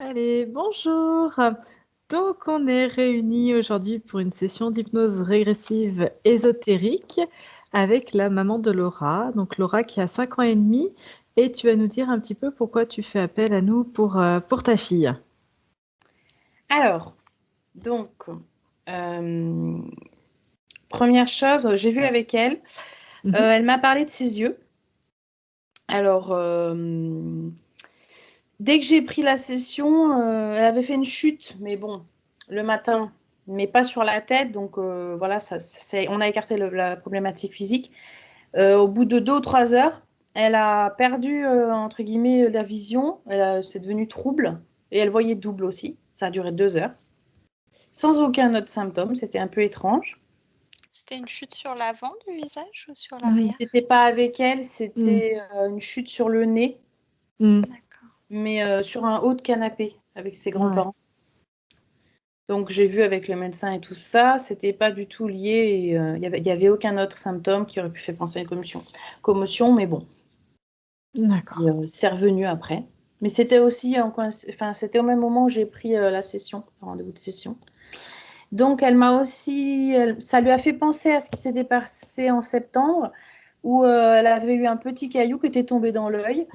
Allez, bonjour. Donc, on est réunis aujourd'hui pour une session d'hypnose régressive ésotérique avec la maman de Laura. Donc, Laura qui a 5 ans et demi. Et tu vas nous dire un petit peu pourquoi tu fais appel à nous pour ta fille. Alors, donc, euh, première chose, j'ai vu avec elle. Mhm. Elle m'a parlé de ses yeux. Alors, dès que j'ai pris la session, elle avait fait une chute, mais bon, le matin, mais pas sur la tête. Donc, voilà, on a écarté la problématique physique. Au bout de 2 ou 3 heures, elle a perdu, entre guillemets, la vision. C'est devenu trouble et elle voyait double aussi. Ça a duré 2 heures, sans aucun autre symptôme. C'était un peu étrange. C'était une chute sur l'avant du visage ou sur Mm. l'arrière? C'était pas avec elle, Mm. c'était une chute sur le nez, Mm. D'accord. mais sur un haut de canapé avec ses Ouais. grands-parents. Donc j'ai vu avec le médecin et tout ça, c'était pas du tout lié. Il y avait aucun autre symptôme qui aurait pu faire penser à une commotion, mais bon, D'accord. c'est revenu après. Mais c'était aussi, enfin, c'était au même moment où j'ai pris la session, le rendez-vous de session. Donc elle m'a aussi, ça lui a fait penser à ce qui s'était passé en septembre, où elle avait eu un petit caillou qui était tombé dans l'œil.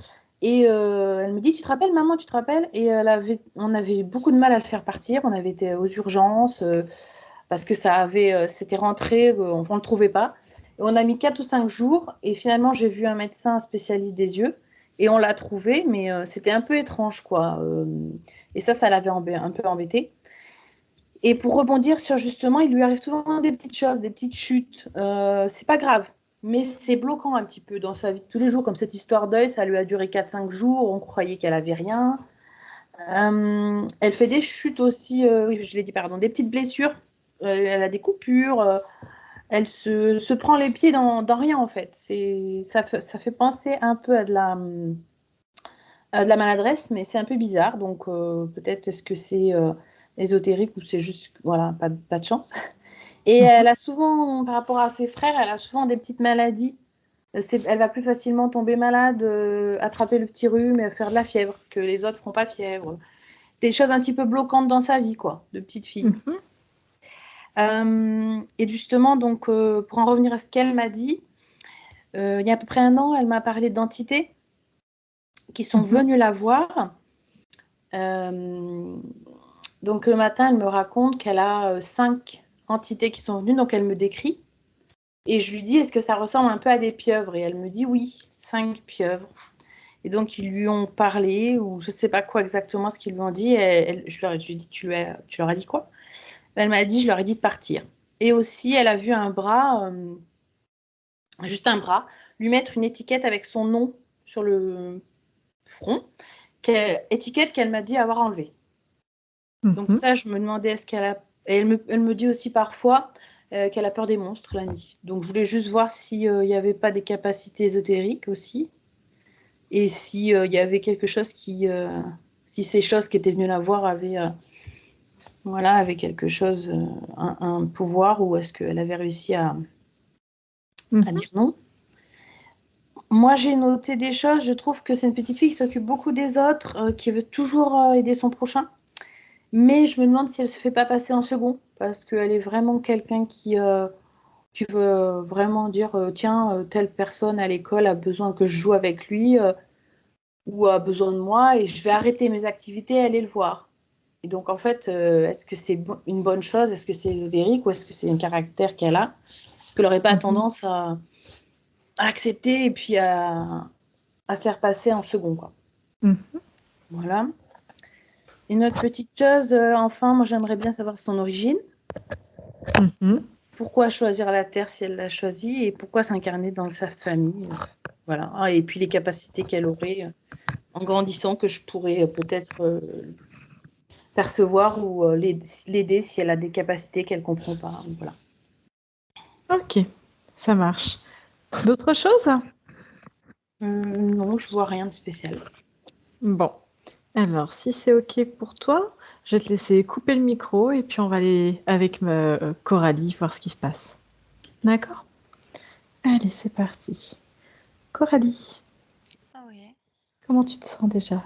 Et elle me dit, tu te rappelles, maman, tu te rappelles? Et on avait eu beaucoup de mal à le faire partir. On avait été aux urgences parce que c'était rentré, on ne le trouvait pas. Et on a mis 4 ou 5 jours. Et finalement, j'ai vu un médecin spécialiste des yeux. Et on l'a trouvé, mais c'était un peu étrange, quoi. Et ça l'avait un peu embêté. Et pour rebondir sur justement, il lui arrive souvent des petites choses, des petites chutes. C'est pas grave, mais c'est bloquant un petit peu dans sa vie de tous les jours. Comme cette histoire d'œil, ça lui a duré 4 5 jours, on croyait qu'elle avait rien. Elle fait des chutes aussi, oui, je l'ai dit, pardon, des petites blessures. Elle a des coupures. Elle se prend les pieds dans rien en fait. Ça fait penser un peu à de la maladresse, mais c'est un peu bizarre. Donc peut-être est-ce que c'est ésotérique ou c'est juste voilà, pas de chance. Et elle a souvent, par rapport à ses frères, elle a souvent des petites maladies. Elle va plus facilement tomber malade, attraper le petit rhume et faire de la fièvre, que les autres font pas de fièvre. Des choses un petit peu bloquantes dans sa vie, quoi, de petite fille. Mhm. Et justement, donc, pour en revenir à ce qu'elle m'a dit, il y a à peu près un an, elle m'a parlé d'entités qui sont Mhm. venues la voir. Donc le matin, elle me raconte qu'elle a 5 entités qui sont venues, donc elle me décrit. Et je lui dis, est-ce que ça ressemble un peu à des pieuvres? Et elle me dit, oui, 5 pieuvres. Et donc ils lui ont parlé, ou je ne sais pas quoi exactement ce qu'ils lui ont dit. Je lui ai dit, tu leur as dit quoi? Elle m'a dit, je leur ai dit de partir. Et aussi, elle a vu un bras, juste un bras, lui mettre une étiquette avec son nom sur le front, étiquette qu'elle m'a dit avoir enlevée. Donc Mhm. ça, je me demandais, est-ce qu'elle a... Et elle me dit aussi parfois qu'elle a peur des monstres la nuit. Donc je voulais juste voir s'il n'y avait pas des capacités ésotériques aussi. Et s'il y avait quelque chose qui... si ces choses qui étaient venues la voir voilà, avaient quelque chose, un pouvoir, ou est-ce qu'elle avait réussi à Mhm. dire non. Moi, j'ai noté des choses. Je trouve que c'est une petite fille qui s'occupe beaucoup des autres, qui veut toujours aider son prochain. Mais je me demande si elle se fait pas passer en second, parce qu'elle est vraiment quelqu'un qui veut vraiment dire tiens, telle personne à l'école a besoin que je joue avec lui ou a besoin de moi et je vais arrêter mes activités et aller le voir. Et donc, en fait, est-ce que c'est une bonne chose? Est-ce que c'est ésotérique ou est-ce que c'est un caractère qu'elle a? Est-ce qu'elle n'aurait pas Mhm. tendance à accepter et puis à se faire passer en second, quoi. Mhm. Voilà. Une autre petite chose, enfin, moi j'aimerais bien savoir son origine. Mhm. Pourquoi choisir la Terre si elle l'a choisie et pourquoi s'incarner dans sa famille. Voilà. Ah, et puis les capacités qu'elle aurait en grandissant que je pourrais peut-être percevoir ou l'aider si elle a des capacités qu'elle ne comprend pas. Voilà. Ok, ça marche. D'autres choses? Non, je vois rien de spécial. Bon. Alors, si c'est OK pour toi, je vais te laisser couper le micro et puis on va aller avec Coralie voir ce qui se passe. D'accord? Allez, c'est parti. Coralie, Ah oui, comment tu te sens déjà?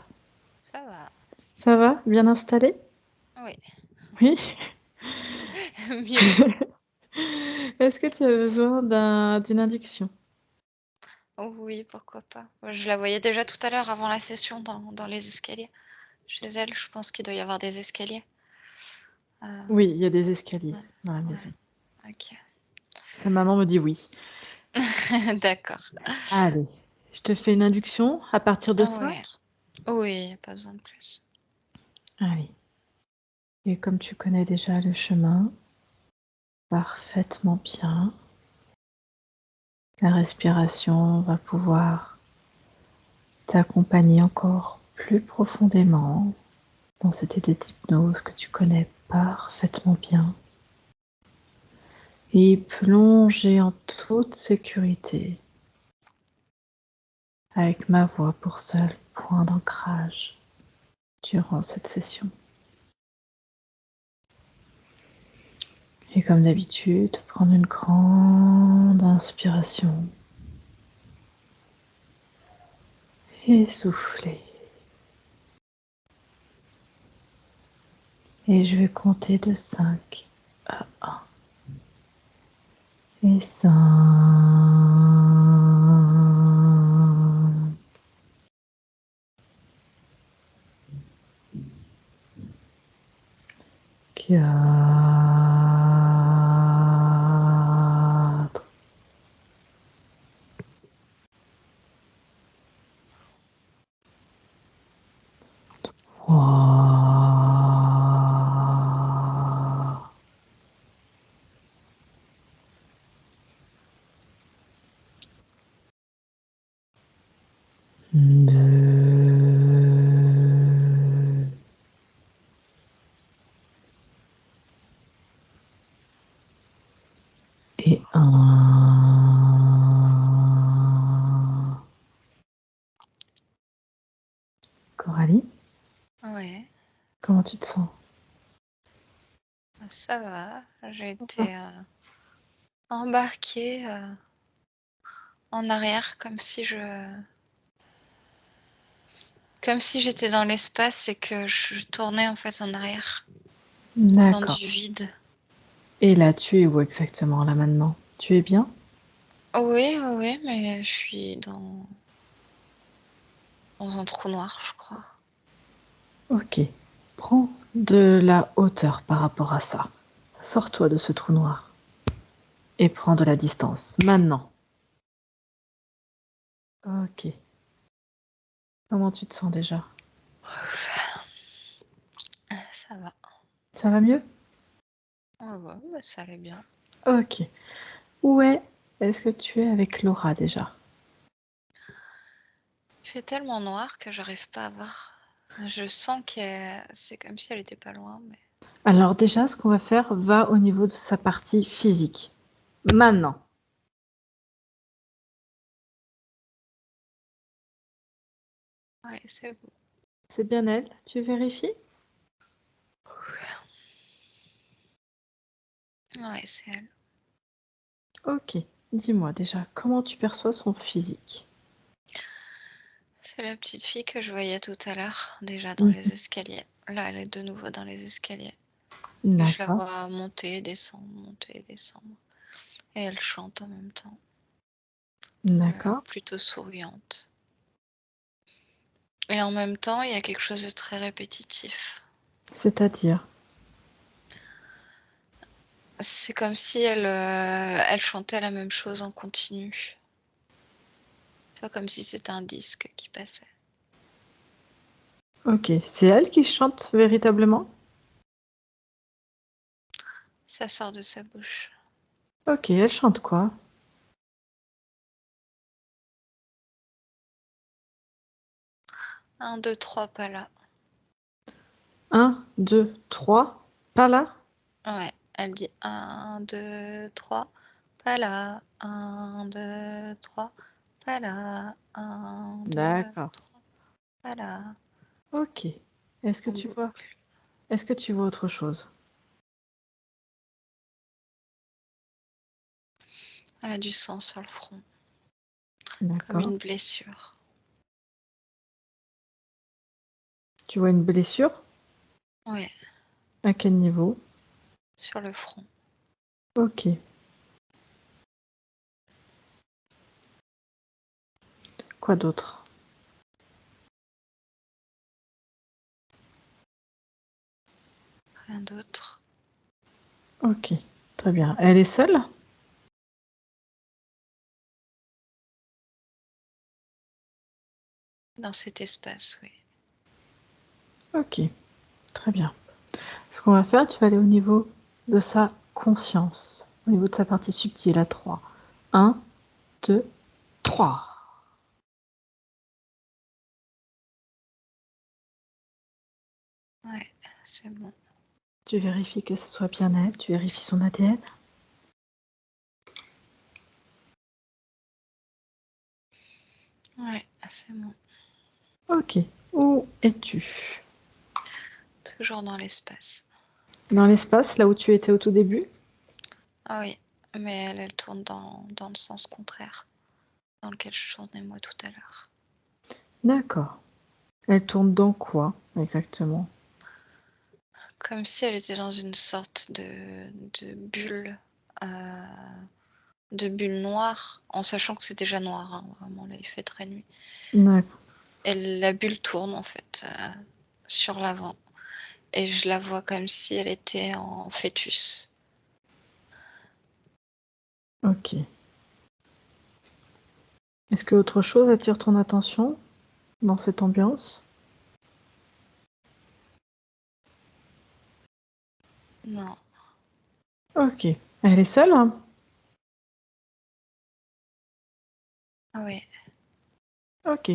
ça va. Ça va? Bien installé? Oui, Oui? mieux. Est-ce que tu as besoin d'une induction? Oui, pourquoi pas. Je la voyais déjà tout à l'heure avant la session dans les escaliers. Chez elle, je pense qu'il doit y avoir des escaliers. Oui, il y a des escaliers Ouais, dans la ouais, maison. ok. Sa maman me dit oui. D'accord. Allez, je te fais une induction à partir de Ah ouais. 5. Oui, pas besoin de plus. Allez. Et comme tu connais déjà le chemin parfaitement bien, la respiration va pouvoir t'accompagner encore plus profondément dans cet état d'hypnose que tu connais parfaitement bien et plonger en toute sécurité avec ma voix pour seul point d'ancrage durant cette session. Et comme d'habitude, prendre une grande inspiration et souffler. Et je vais compter de 5 à 1. Et 5, 4, 3, 2 et 1. Coralie, Ouais, comment tu te sens? ça va. J'ai Ça va. été embarquée en arrière comme si j'étais dans l'espace et que je tournais en fait en arrière, dans D'accord. du vide. Et là, tu es où exactement, là, maintenant? Tu es bien? Oui, oui, oui, mais je suis dans un trou noir, je crois. Ok. Prends de la hauteur par rapport à ça. Sors-toi de ce trou noir et prends de la distance. Maintenant. Ok. Comment tu te sens déjà? Ça va. Ça va mieux? Ouais, ouais, bah, ça allait bien. Ok. Où est-ce que tu es avec Laura déjà? Il fait tellement noir que j'arrive pas à voir. Je sens que c'est comme si elle était pas loin, mais Alors déjà, ce qu'on va faire va au niveau de sa partie physique. Maintenant. ouais, c'est bon. C'est bien elle? Tu vérifies? Ouais, c'est elle. Ok. Dis-moi déjà, comment tu perçois son physique? C'est la petite fille que je voyais tout à l'heure, déjà dans les Mhm. escaliers. Là, elle est de nouveau dans les escaliers. Et je la D'accord. vois monter et descendre. Et elle chante en même temps. Elle a l'air D'accord. plutôt souriante. Et en même temps, il y a quelque chose de très répétitif. C'est-à-dire? C'est comme si elle chantait la même chose en continu. Tu vois, comme si c'était un disque qui passait. Ok. C'est elle qui chante véritablement? Ça sort de sa bouche. Ok. Elle chante quoi? 1, 2, 3, pas là. 1, 2, 3. Pas là? Ouais, elle dit 1, 2, 3, pas là. 1, 2, 3, pas là. 1, 2, D'accord. 3, pas là. Ok. Est-ce que En tu vois? boucle. Est-ce que tu vois autre chose? Elle a du sang sur le front, comme D'accord. une blessure. Tu vois une blessure? Oui, À quel niveau? sur le front. Ok. Quoi d'autre? Rien d'autre. Ok, très bien. Elle est seule? Dans cet espace, oui. Ok, très bien. Ce qu'on va faire, tu vas aller au niveau de sa conscience, au niveau de sa partie subtile à 3. 1, 2, 3. Ouais, c'est bon. Tu vérifies que ce soit bien elle, tu vérifies son ADN. Ouais, c'est bon. Ok, où es-tu? Toujours dans l'espace. Dans l'espace, là où tu étais au tout début? Ah oui, mais elle tourne dans le sens contraire, dans lequel je tournais moi tout à l'heure. D'accord. Elle tourne dans quoi, exactement? Comme si elle était dans une sorte de bulle, de bulle noire, en sachant que c'est déjà noir, hein, vraiment là il fait très nuit. D'accord. Et la bulle tourne en fait sur l'avant. Et je la vois comme si elle était en fœtus. Ok. Est-ce que autre chose attire ton attention dans cette ambiance? Non, Ok. Elle est seule, hein? ah oui, Ok.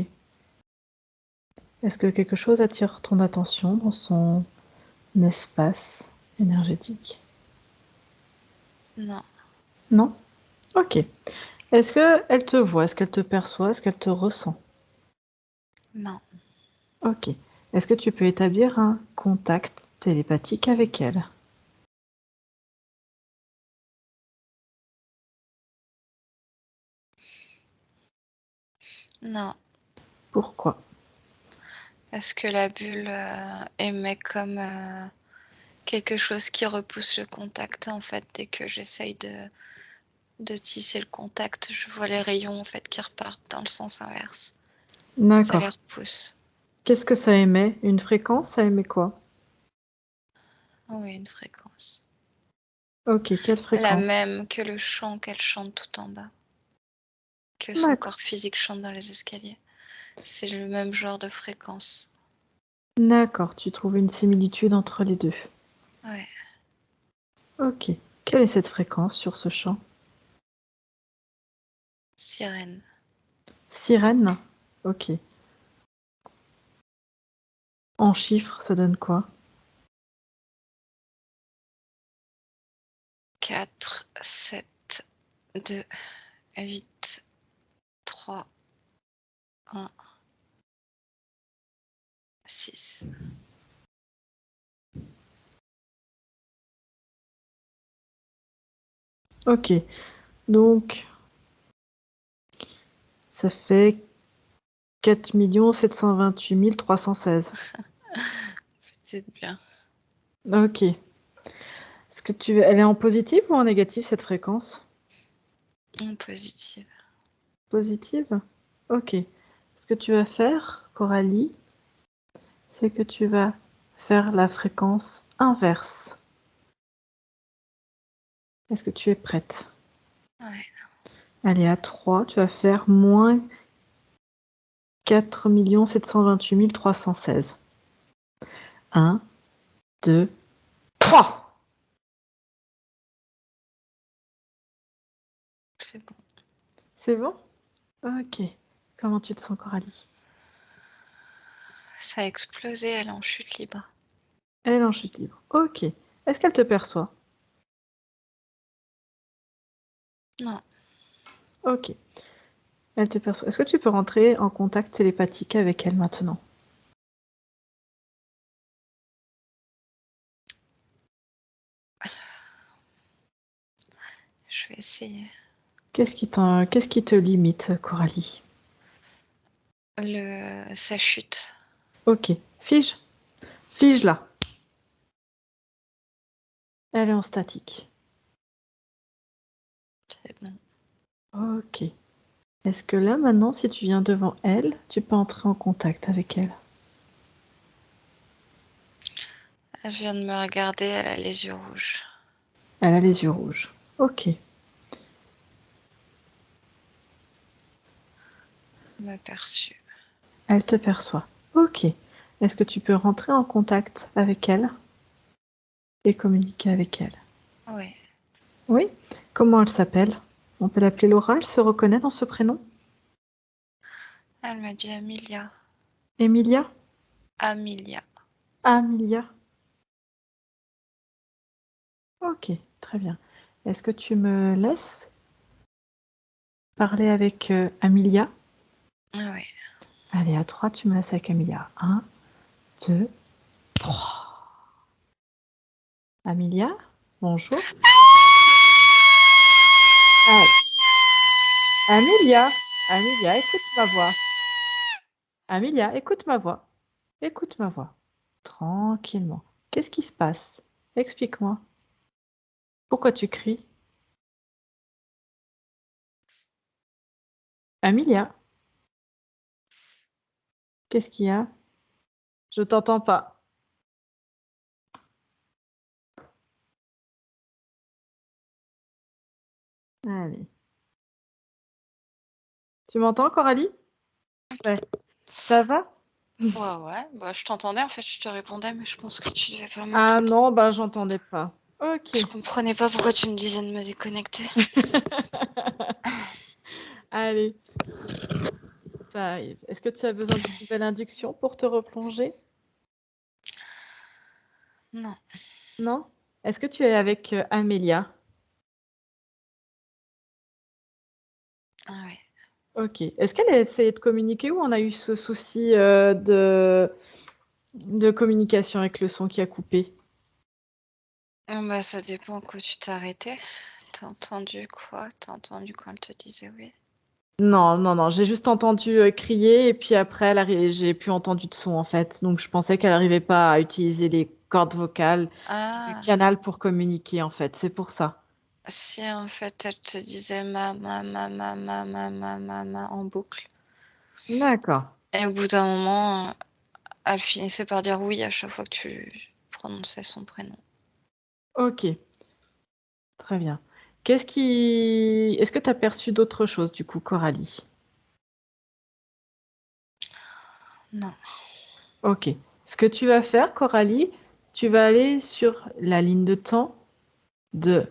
Est-ce que quelque chose attire ton attention dans son espace énergétique? non, Non? Ok. Est-ce qu'elle te voit? Est-ce qu'elle te perçoit? Est-ce qu'elle te ressent? non, Ok. Est-ce que tu peux établir un contact télépathique avec elle? non. Pourquoi? Parce que la bulle émet comme quelque chose qui repousse le contact en fait. Dès que j'essaye de tisser le contact, je vois les rayons en fait qui repartent dans le sens inverse. Ça les D'accord. repousse. Qu'est-ce que ça émet? Une fréquence? Ça émet quoi? Oui, une fréquence. Ok, quelle La fréquence? même que le chant qu'elle chante tout en bas. Que son D'accord. corps physique chante dans les escaliers. C'est le même genre de fréquence. D'accord, tu trouves une similitude entre les deux. Ouais. Ok. Quelle est cette fréquence sur ce champ? Sirène. Sirène? Ok. En chiffres, ça donne quoi? 4, 7, 2, 8, 3, 1, 6. Ok. Donc, ça fait 4 728 316. C'est bien. Ok. Est-ce que elle est en positif ou en négatif cette fréquence? En positive. Positive? Ok. Ce que tu vas faire, Coralie, c'est que tu vas faire la fréquence inverse. Est-ce que tu es prête? Ouais. Allez, à 3, tu vas faire moins 4 728 316. 1, 2, 3. C'est bon. C'est bon? Ok. Comment tu te sens, Coralie? Ça a explosé, elle est en chute libre. Elle est en chute libre. Ok. Est-ce qu'elle te perçoit? Non. Ok. Elle te perçoit. Est-ce que tu peux rentrer en contact télépathique avec elle maintenant? Je vais essayer. Qu'est-ce qui te limite, Coralie? Sa chute. Ok. Fige. Fige-la. Elle est en statique. C'est bon. Ok. Est-ce que là, maintenant, si tu viens devant elle, tu peux entrer en contact avec elle? Elle vient de me regarder, elle a les yeux rouges. Elle a les yeux rouges. Ok. Elle m'a perçue. Elle te perçoit. Ok. Est-ce que tu peux rentrer en contact avec elle et communiquer avec elle? Oui. Oui. Comment elle s'appelle? On peut l'appeler Laura, elle se reconnaît dans ce prénom? Elle m'a dit Amelia. Emilia? Amelia. Amelia? Ok, très bien. Est-ce que tu me laisses parler avec Amelia? Ah oui. Allez, à 3, tu me laisses avec Amelia. 1, 2, 3. Amelia, bonjour. Allez. Amelia, Amelia, écoute ma voix. Amelia, écoute ma voix. Écoute ma voix. Tranquillement. Qu'est-ce qui se passe? Explique-moi. Pourquoi tu cries? Amelia, qu'est-ce qu'il y a? Je t'entends pas. Allez. Tu m'entends, Coralie? Ouais. Ça va? Ouais. Bah, je t'entendais en fait, je te répondais, mais je pense que tu devais pas Ah m'entendre. non, bah j'entendais pas. Ok. Je comprenais pas pourquoi tu me disais de me déconnecter. Allez, ça arrive. Est-ce que tu as besoin d'une nouvelle induction pour te replonger? Non. Non? Est-ce que tu es avec Amélia? Ah ouais. Ok. Est-ce qu'elle a essayé de communiquer ou on a eu ce souci de communication avec le son qui a coupé? Bah, ça dépend quand tu t'es arrêté. T'as entendu quoi? T'as entendu quand elle te disait oui? Non, non, non, j'ai juste entendu crier et puis après, j'ai plus entendu de son en fait. Donc je pensais qu'elle n'arrivait pas à utiliser les cordes vocales du Ah, canal pour communiquer en fait. C'est pour ça. si en fait elle te disait ma en boucle. D'accord. Et au bout d'un moment, elle finissait par dire oui à chaque fois que tu prononçais son prénom. Ok, très bien. Est-ce que tu as perçu d'autres choses du coup, Coralie? Non. Ok. Ce que tu vas faire, Coralie, tu vas aller sur la ligne de temps de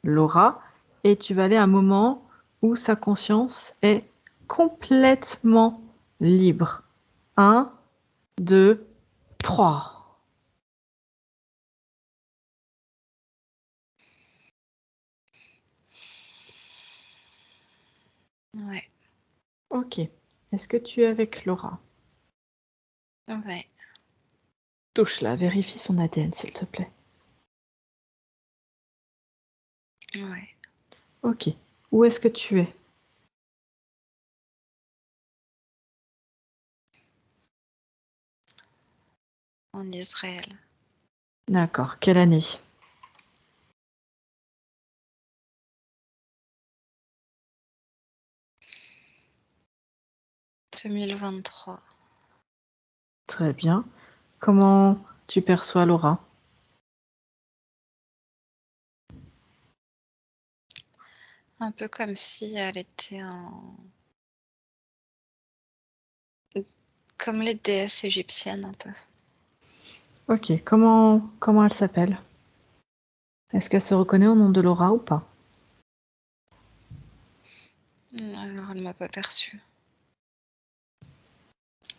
Laura et tu vas aller à un moment où sa conscience est complètement libre. 1, 2, 3. Ouais. Ok. Est-ce que tu es avec Laura? Ouais. Touche-la, vérifie son ADN s'il te plaît. Ouais. Ok. Où est-ce que tu es? En Israël. D'accord. Quelle année? 2023. Très bien. Comment tu perçois Laura? Un peu comme si elle était comme les déesses égyptiennes un peu. Ok. Comment elle s'appelle? Est-ce qu'elle se reconnaît au nom de Laura ou pas? Alors elle m'a pas perçue.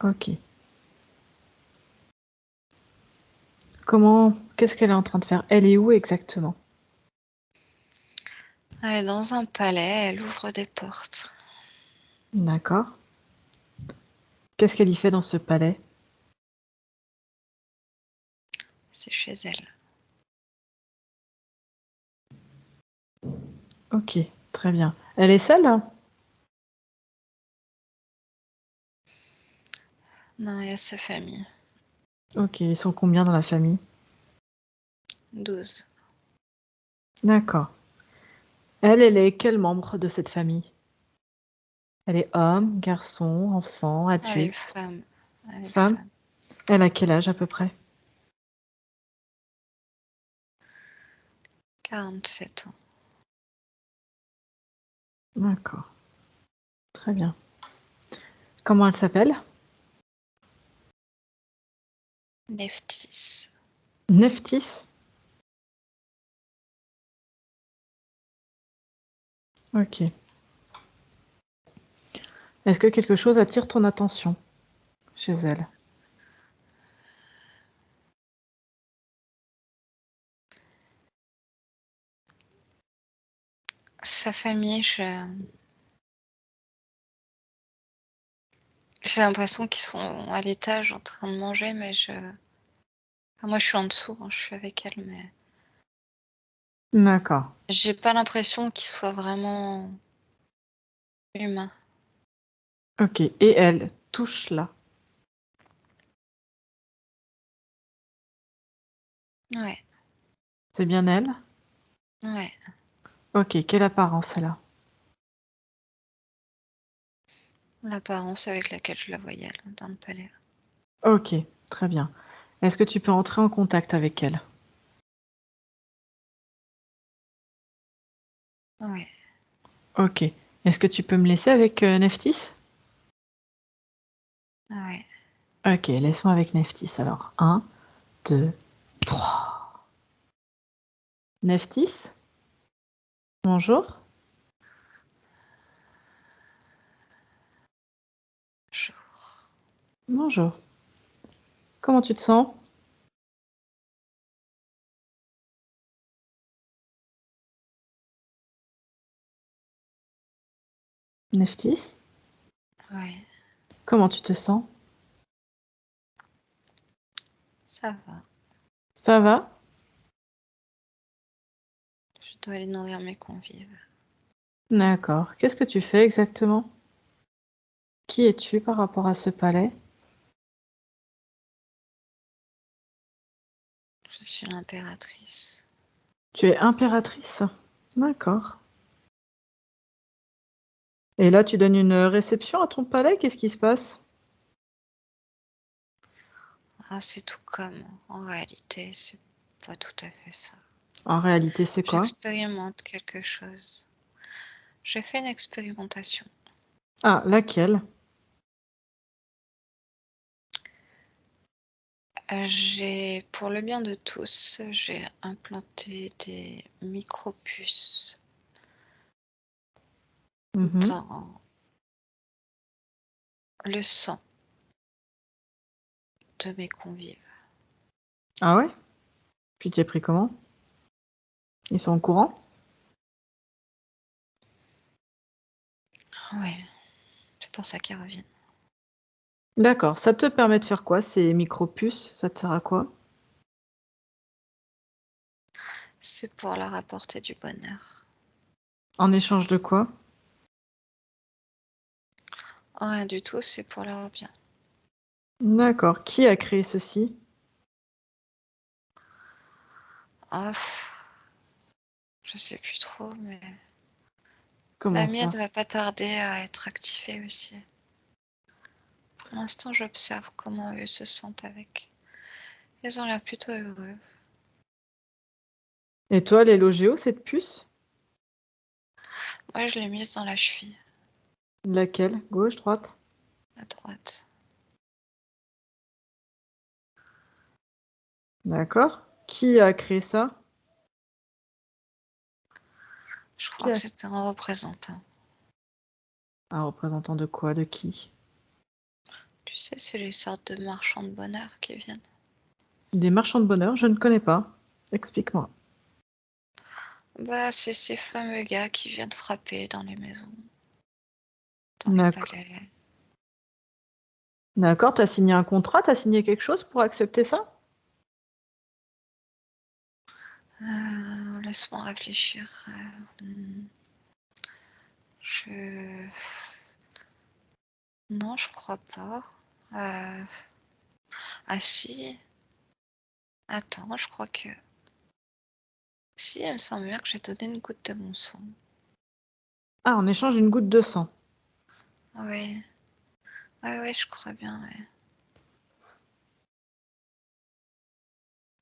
Ok. Qu'est-ce qu'elle est en train de faire? Elle est où exactement? Elle est dans un palais, elle ouvre des portes. D'accord. Qu'est-ce qu'elle y fait dans ce palais? C'est chez elle. Ok, très bien. Elle est seule? Non, il y a sa famille. Ok, ils sont combien dans la famille? 12. D'accord. Elle est quel membre de cette famille? Elle est homme, garçon, enfant, Elle est adulte, femme. Elle est femme? femme. Elle a quel âge à peu près? 47 ans. D'accord. Très bien. Comment elle s'appelle? Neftis. Neftis? Ok. Est-ce que quelque chose attire ton attention chez elle? Sa famille, j'ai l'impression qu'ils sont à l'étage en train de manger, mais moi, je suis en dessous, hein, je suis avec elle, mais D'accord. j'ai pas l'impression qu'ils soient vraiment humains. Ok. Et elle touche là. Ouais, C'est bien elle? ouais. Ok. Quelle apparence elle a? L'apparence avec laquelle je la voyais là, dans le palais. Ok. Très bien. Est-ce que tu peux entrer en contact avec elle? Ouais. Ok. Est-ce que tu peux me laisser avec Neftis? Ouais. Ok, laisse-moi avec Neftis alors. 1, 2, 3. Neftis? Bonjour. Jour. Bonjour. Comment tu te sens? Neftis? Ouais. Comment tu te sens? Ça va. Ça va? Je dois aller nourrir mes convives. D'accord. Qu'est-ce que tu fais exactement? Qui es-tu par rapport à ce palais? Je suis l'impératrice. Tu es impératrice? D'accord. Et là, tu donnes une réception à ton palais? Qu'est-ce qui se passe? Ah, c'est tout comme. En réalité, c'est pas tout à fait ça. En réalité, c'est quoi? J'expérimente quelque chose. J'ai fait une expérimentation. Ah, laquelle? Pour le bien de tous, j'ai implanté des micropuces Mhm. dans le sang de mes convives. Ah ouais? Tu t'es pris comment? Ils sont au courant? Ouais, c'est pour ça qu'ils reviennent. D'accord. Ça te permet de faire quoi, ces micro-puces? Ça te sert à quoi? C'est pour leur apporter du bonheur. En échange de quoi? Rien du tout, c'est pour leur bien. D'accord. Qui a créé ceci? Ah, je sais plus trop, mais la Comment mienne ça? va pas tarder à être activée aussi. Pour l'instant, j'observe comment eux se sentent avec. Ils ont l'air plutôt heureux. Et toi, l'élogéo, cette puce? Moi, je l'ai mise dans la cheville, Laquelle? Gauche, droite? à droite. D'accord. Qui a créé ça? Je Qui crois que a... c'était un représentant. Un représentant de quoi? De qui? Tu sais, c'est les sortes de marchands de bonheur qui viennent. Des marchands de bonheur? Je ne connais pas. Explique-moi. Bah, c'est ces fameux gars qui viennent frapper dans les maisons, dans les D'accord. palais. D'accord, t'as signé un contrat? T'as signé quelque chose pour accepter ça? Laisse-moi réfléchir. Je... Non, je crois pas. Ah si. Attends, je crois que... Si, il me semble bien que j'ai donné une goutte de mon sang. Ah, en échange d'une goutte de sang. Oui. Ouais, je crois bien, ouais.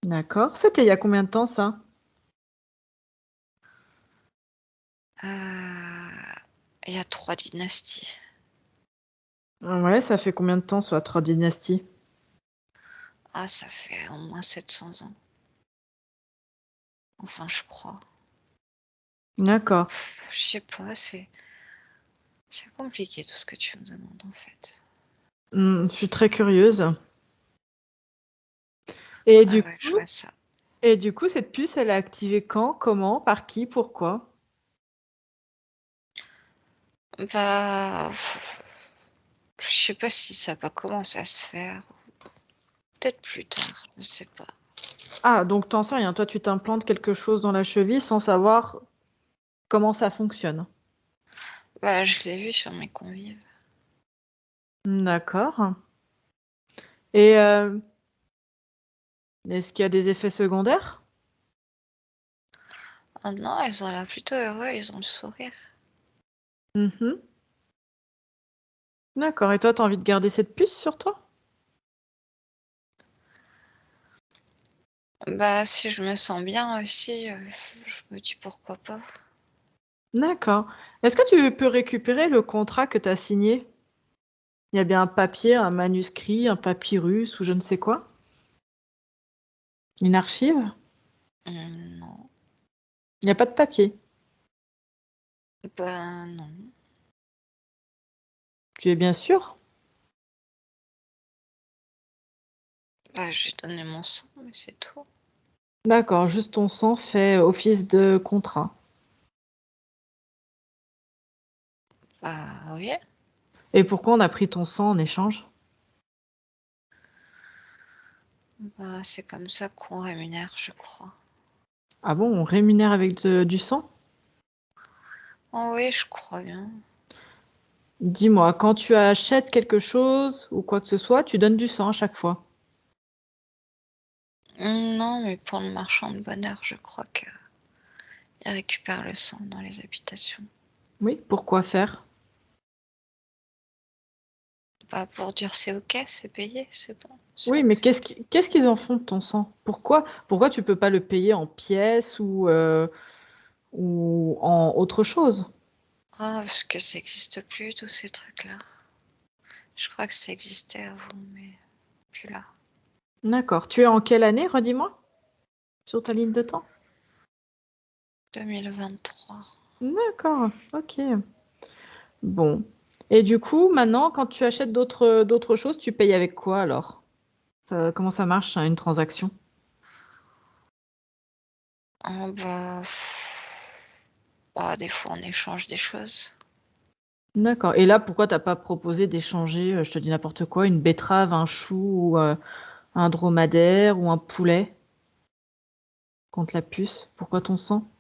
D'accord. C'était il y a combien de temps, ça? Il y a 3 dynasties. Ouais, ça fait combien de temps, soit 3 dynasties? Ah, ça fait au moins 700 ans. Enfin, je crois. D'accord. Je sais pas, c'est compliqué tout ce que tu me demandes en fait. Je suis très curieuse. Et du Ouais, je coup, vois ça. cette puce, elle est activée quand, comment, par qui, pourquoi? Bah, je sais pas si ça va commencer à se faire. Peut-être plus tard, je sais pas. Ah, donc t'en sais rien. Toi, tu t'implantes quelque chose dans la cheville sans savoir comment ça fonctionne. Bah, je l'ai vu sur mes convives. D'accord. Et est-ce qu'il y a des effets secondaires? Ah non, ils ont l'air plutôt heureux, ils ont le sourire. Mhm. D'accord. Et toi, t'as envie de garder cette puce sur toi? Bah, si je me sens bien aussi, je me dis pourquoi pas. D'accord. Est-ce que tu peux récupérer le contrat que tu as signé? Il y a bien un papier, un manuscrit, un papyrus ou je ne sais quoi? Une archive? Non. Il n'y a pas de papier. Bah, non. Tu es bien sûr? Bah, j'ai donné mon sang, mais c'est tout. D'accord, juste ton sang fait office de contrat. Bah, oui. Et pourquoi on a pris ton sang en échange? Bah, c'est comme ça qu'on rémunère, je crois. Ah bon, on rémunère avec du sang? Oh oui, je crois bien. Dis-moi, quand tu achètes quelque chose ou quoi que ce soit, tu donnes du sang à chaque fois. Non, mais pour le marchand de bonheur, je crois que il récupère le sang dans les habitations. Oui, pourquoi faire? Bah, pour dire c'est ok, c'est payé, c'est bon. C'est Oui, mais accepté. qu'est-ce qu'ils en font de ton sang? Pourquoi tu peux pas le payer en pièces ou en autre chose? Ah, parce que ça n'existe plus, tous ces trucs-là. Je crois que ça existait avant, mais plus là. D'accord. Tu es en quelle année, redis-moi, sur ta ligne de temps? 2023. D'accord, ok. Bon. Et du coup, maintenant, quand tu achètes d'autres choses, tu payes avec quoi alors? Comment ça marche, hein, une transaction? Ah bah, des fois on échange des choses. D'accord. Et là, pourquoi t'as pas proposé d'échanger, je te dis n'importe quoi, une betterave, un chou, ou un dromadaire ou un poulet contre la puce? Pourquoi ton sang?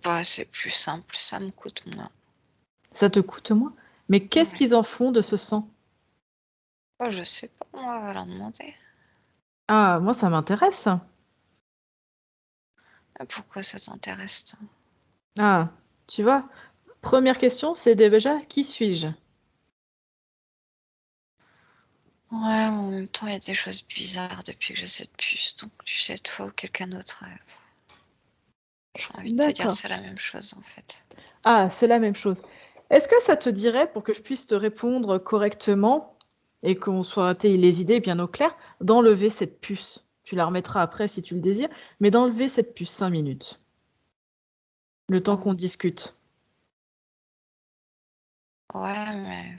Bah, c'est plus simple, ça me coûte moins. Ça te coûte moins? Mais qu'est-ce Ouais. qu'ils en font de ce sang? Oh, je sais pas, moi, on va leur demander. Ah, moi, ça m'intéresse. Pourquoi ça t'intéresse, toi? Ah, tu vois, première question, c'est déjà qui suis-je? Ouais, en même temps, il y a des choses bizarres depuis que j'ai cette puce. Donc, tu sais, toi ou quelqu'un d'autre, j'ai envie de te dire, D'accord. c'est la même chose, en fait. Ah, c'est la même chose. Est-ce que ça te dirait, pour que je puisse te répondre correctement et qu'on soit t'aies les idées bien au clair, d'enlever cette puce? Tu la remettras après si tu le désires, mais d'enlever cette puce 5 minutes, le temps qu'on Oh, discute. ouais, mais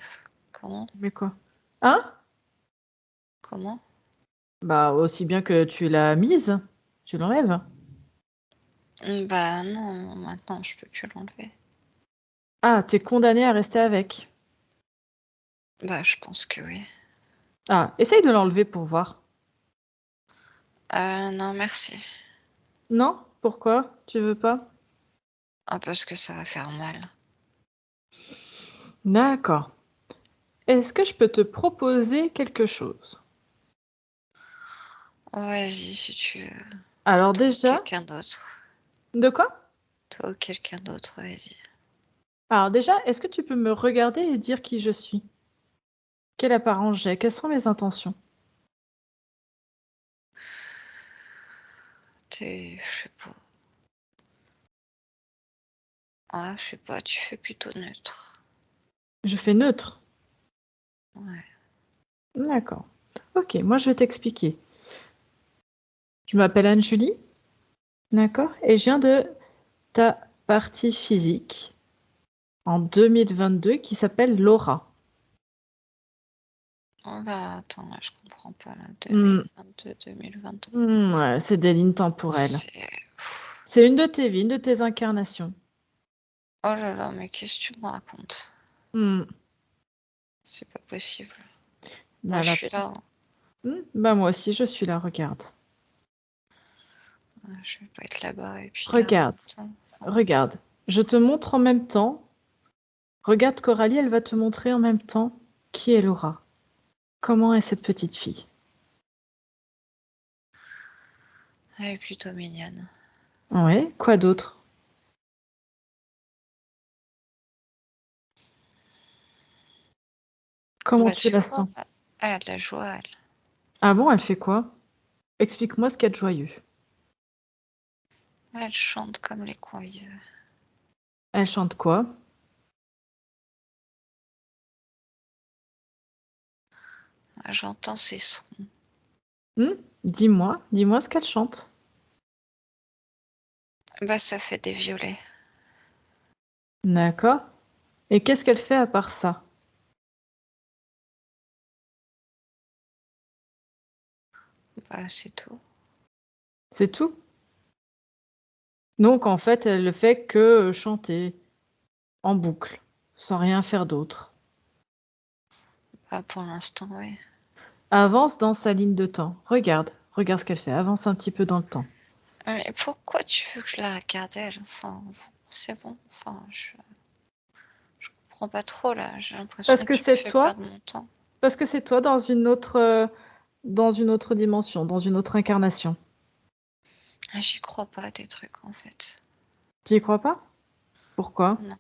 comment? Mais quoi? Hein? Comment? Bah, aussi bien que tu l'as mise, tu l'enlèves. Bah non, maintenant, je peux plus l'enlever. Ah, t'es condamné à rester avec. Bah, je pense que oui. Ah, essaye de l'enlever pour voir. Non, merci. Non? Pourquoi? Tu veux pas? Ah, parce que ça va faire mal. D'accord. Est-ce que je peux te proposer quelque chose? Vas-y, si tu veux. Alors Toi ou déjà, quelqu'un d'autre. de quoi? Toi ou quelqu'un d'autre, vas-y. Alors déjà, est-ce que tu peux me regarder et dire qui je suis? Quelle apparence j'ai? Quelles sont mes intentions? Je sais pas. Ah, je sais pas, tu fais plutôt neutre. Je fais neutre. Ouais. D'accord. Ok, moi je vais t'expliquer. Je m'appelle Anne-Julie, d'accord? Et je viens de ta partie physique en 2022 qui s'appelle Laura. Oh là, attends, là, je comprends pas, là. Hmm, 2022, 2023. ouais, c'est des lignes temporelles. C'est... C'est une de tes vies, une de tes incarnations. Oh là là, mais qu'est-ce que tu me racontes? Hmm, C'est pas possible. Moi, je voilà. suis là. Bah moi aussi, je suis là, regarde. Je vais pas être là-bas et puis là en Regarde, même temps. Enfin, regarde. Je te montre en même temps. Regarde Coralie, elle va te montrer en même temps qui est Laura. Comment est cette petite fille? elle est plutôt mignonne. Ouais, quoi d'autre? Comment Bah, tu tu la vois, sens? elle a de la joie, elle. Ah bon, elle fait quoi? Explique-moi ce qu'il y a de joyeux. Elle chante comme les convives. Elle chante quoi? J'entends ses sons. Dis-moi ce qu'elle chante. Bah, ça fait des violets. D'accord. Et qu'est-ce qu'elle fait à part ça? Bah, c'est tout. C'est tout? Donc en fait, elle ne fait que chanter en boucle, sans rien faire d'autre. Bah, pour l'instant, oui. Avance dans sa ligne de temps. Regarde ce qu'elle fait. Avance un petit peu dans le temps. Mais pourquoi tu veux que je la regarde, elle? Enfin, c'est bon. Enfin, je comprends pas trop, là. J'ai l'impression Parce que que tu me c'est fais toi, perdre mon temps. parce que c'est toi dans une autre dimension, dans une autre incarnation. Ah, j'y crois pas à tes trucs, en fait. Tu y crois pas? Pourquoi? Non.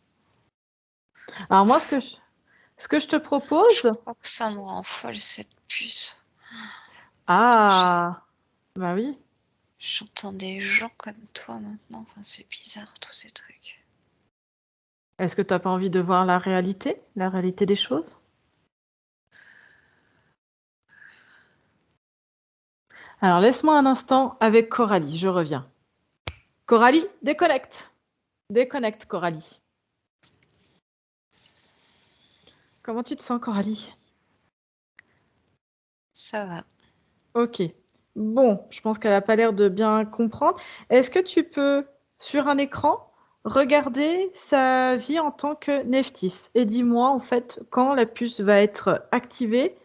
Alors moi, ce que je te Je propose... crois que ça me rend folle, cette puce. Ah, bah oui. J'entends des gens comme toi maintenant. Enfin, c'est bizarre, tous ces trucs. Est-ce que tu n'as pas envie de voir la réalité des choses? Alors laisse-moi un instant avec Coralie, je reviens. Coralie, déconnecte. Déconnecte, Coralie. Comment tu te sens, Coralie? Ça va. Ok. Bon, je pense qu'elle n'a pas l'air de bien comprendre. Est-ce que tu peux, sur un écran, regarder sa vie en tant que Nephthys? Et dis-moi, en fait, quand la puce va être activée,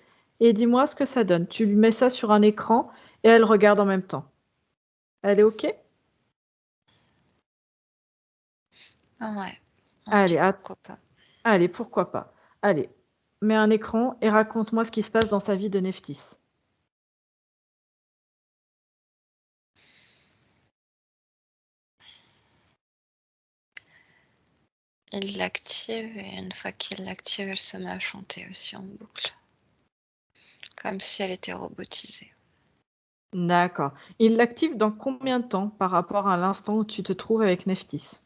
et dis-moi ce que ça donne. Tu lui mets ça sur un écran, et elle regarde en même temps. Elle est ok? Ah ouais. On dit Allez, pourquoi pas. allez, pourquoi pas. Allez, mets un écran et raconte-moi ce qui se passe dans sa vie de Nephthys. Il l'active et une fois qu'il l'active, elle se met à chanter aussi en boucle. Comme si elle était robotisée. D'accord. Il l'active dans combien de temps par rapport à l'instant où tu te trouves avec Nephthys?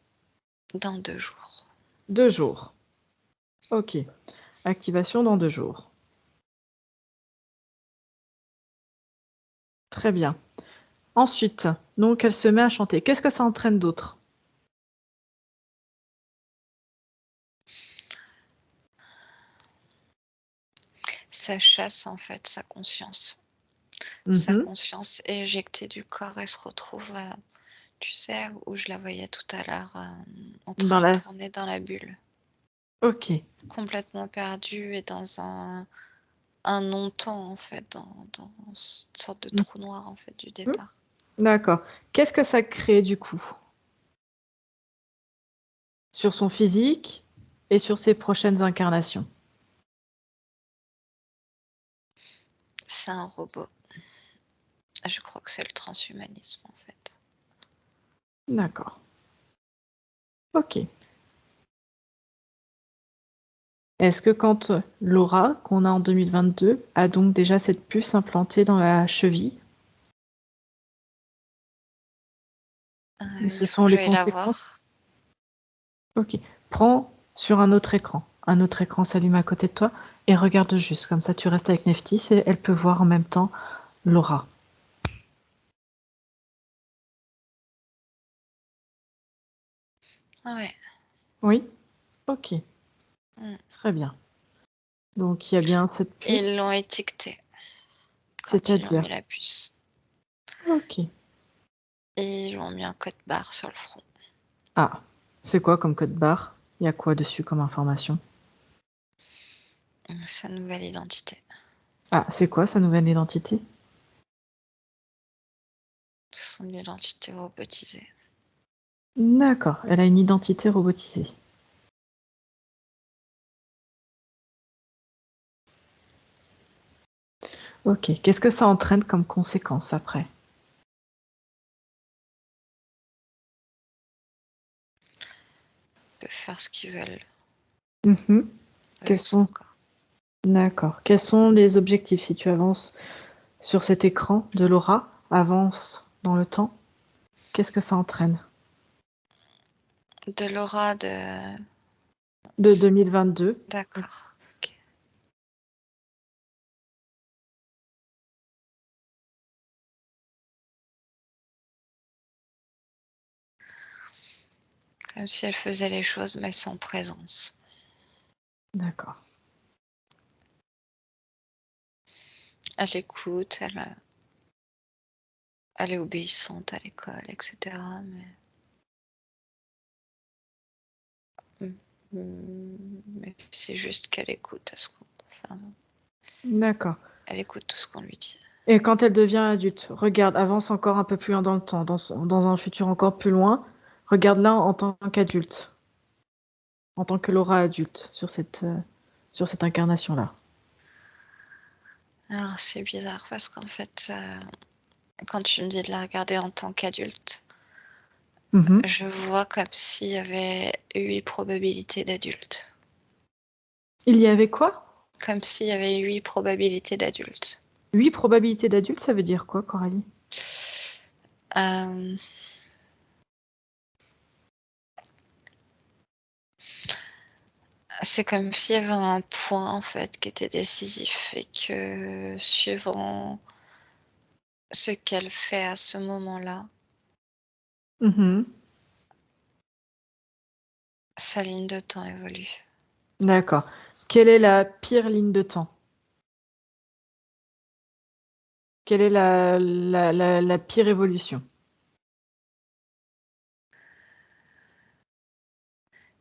Dans 2 jours. 2 jours. Ok. Activation dans 2 jours. Très bien. Ensuite, donc elle se met à chanter. Qu'est-ce que ça entraîne d'autre? Ça chasse en fait sa conscience. Sa Mhm. conscience est éjectée du corps et se retrouve, tu sais, où je la voyais tout à l'heure, en Dans train de la... tourner dans la bulle. Ok. Complètement perdue et dans un non-temps en fait, dans une sorte de trou noir en fait du Mhm. départ. D'accord. Qu'est-ce que ça crée du coup? Sur son physique et sur ses prochaines incarnations? C'est un robot. Je crois que c'est le transhumanisme, en fait. D'accord. Ok. Est-ce que quand Laura, qu'on a en 2022, a donc déjà cette puce implantée dans la cheville, ou ce Il faut sont que les j'aille la conséquences? voir. Ok. Prends sur un autre écran. Un autre écran s'allume à côté de toi et regarde juste. Comme ça, tu restes avec Neftis et elle peut voir en même temps Laura. Ah ouais. Oui? Ok. Mm. Très bien. Donc, il y a bien cette Et ils puce, l'ont étiqueté quand ils lui ont mis c'est-à-dire. la puce. Ok. Et ils lui ont mis un code barre sur le front. Ah, c'est quoi comme code barre? Il y a quoi dessus comme information? Sa nouvelle identité. Ah, c'est quoi sa nouvelle identité? Son identité robotisée. D'accord, elle a une identité robotisée. Ok, qu'est-ce que ça entraîne comme conséquence après? Ils peuvent faire ce qu'ils veulent Mhm. Quels avec son sont... corps. D'accord. Quels sont les objectifs si tu avances sur cet écran de Laura? Avance dans le temps. Qu'est-ce que ça entraîne? De Laura de... De 2022. D'accord. Ok. Comme si elle faisait les choses mais sans présence. D'accord. Elle écoute, elle est obéissante à l'école, etc. Mais c'est juste qu'elle écoute enfin, D'accord. elle écoute tout ce qu'on lui dit. Et quand elle devient adulte, regarde, avance encore un peu plus loin dans le temps, dans un futur encore plus loin. Regarde-la en tant qu'adulte, en tant que Laura adulte, sur cette incarnation-là. Alors c'est bizarre parce qu'en fait, quand tu me dis de la regarder en tant qu'adulte, Mhm. je vois comme s'il y avait 8 probabilités d'adulte. Il y avait quoi? Comme s'il y avait 8 probabilités d'adulte. 8 probabilités d'adulte, ça veut dire quoi, Coralie? Euh, c'est comme s'il y avait un point en fait qui était décisif et que suivant ce qu'elle fait à ce moment-là, Mhm. sa ligne de temps évolue. D'accord. Quelle est la pire ligne de temps? Quelle est la pire évolution?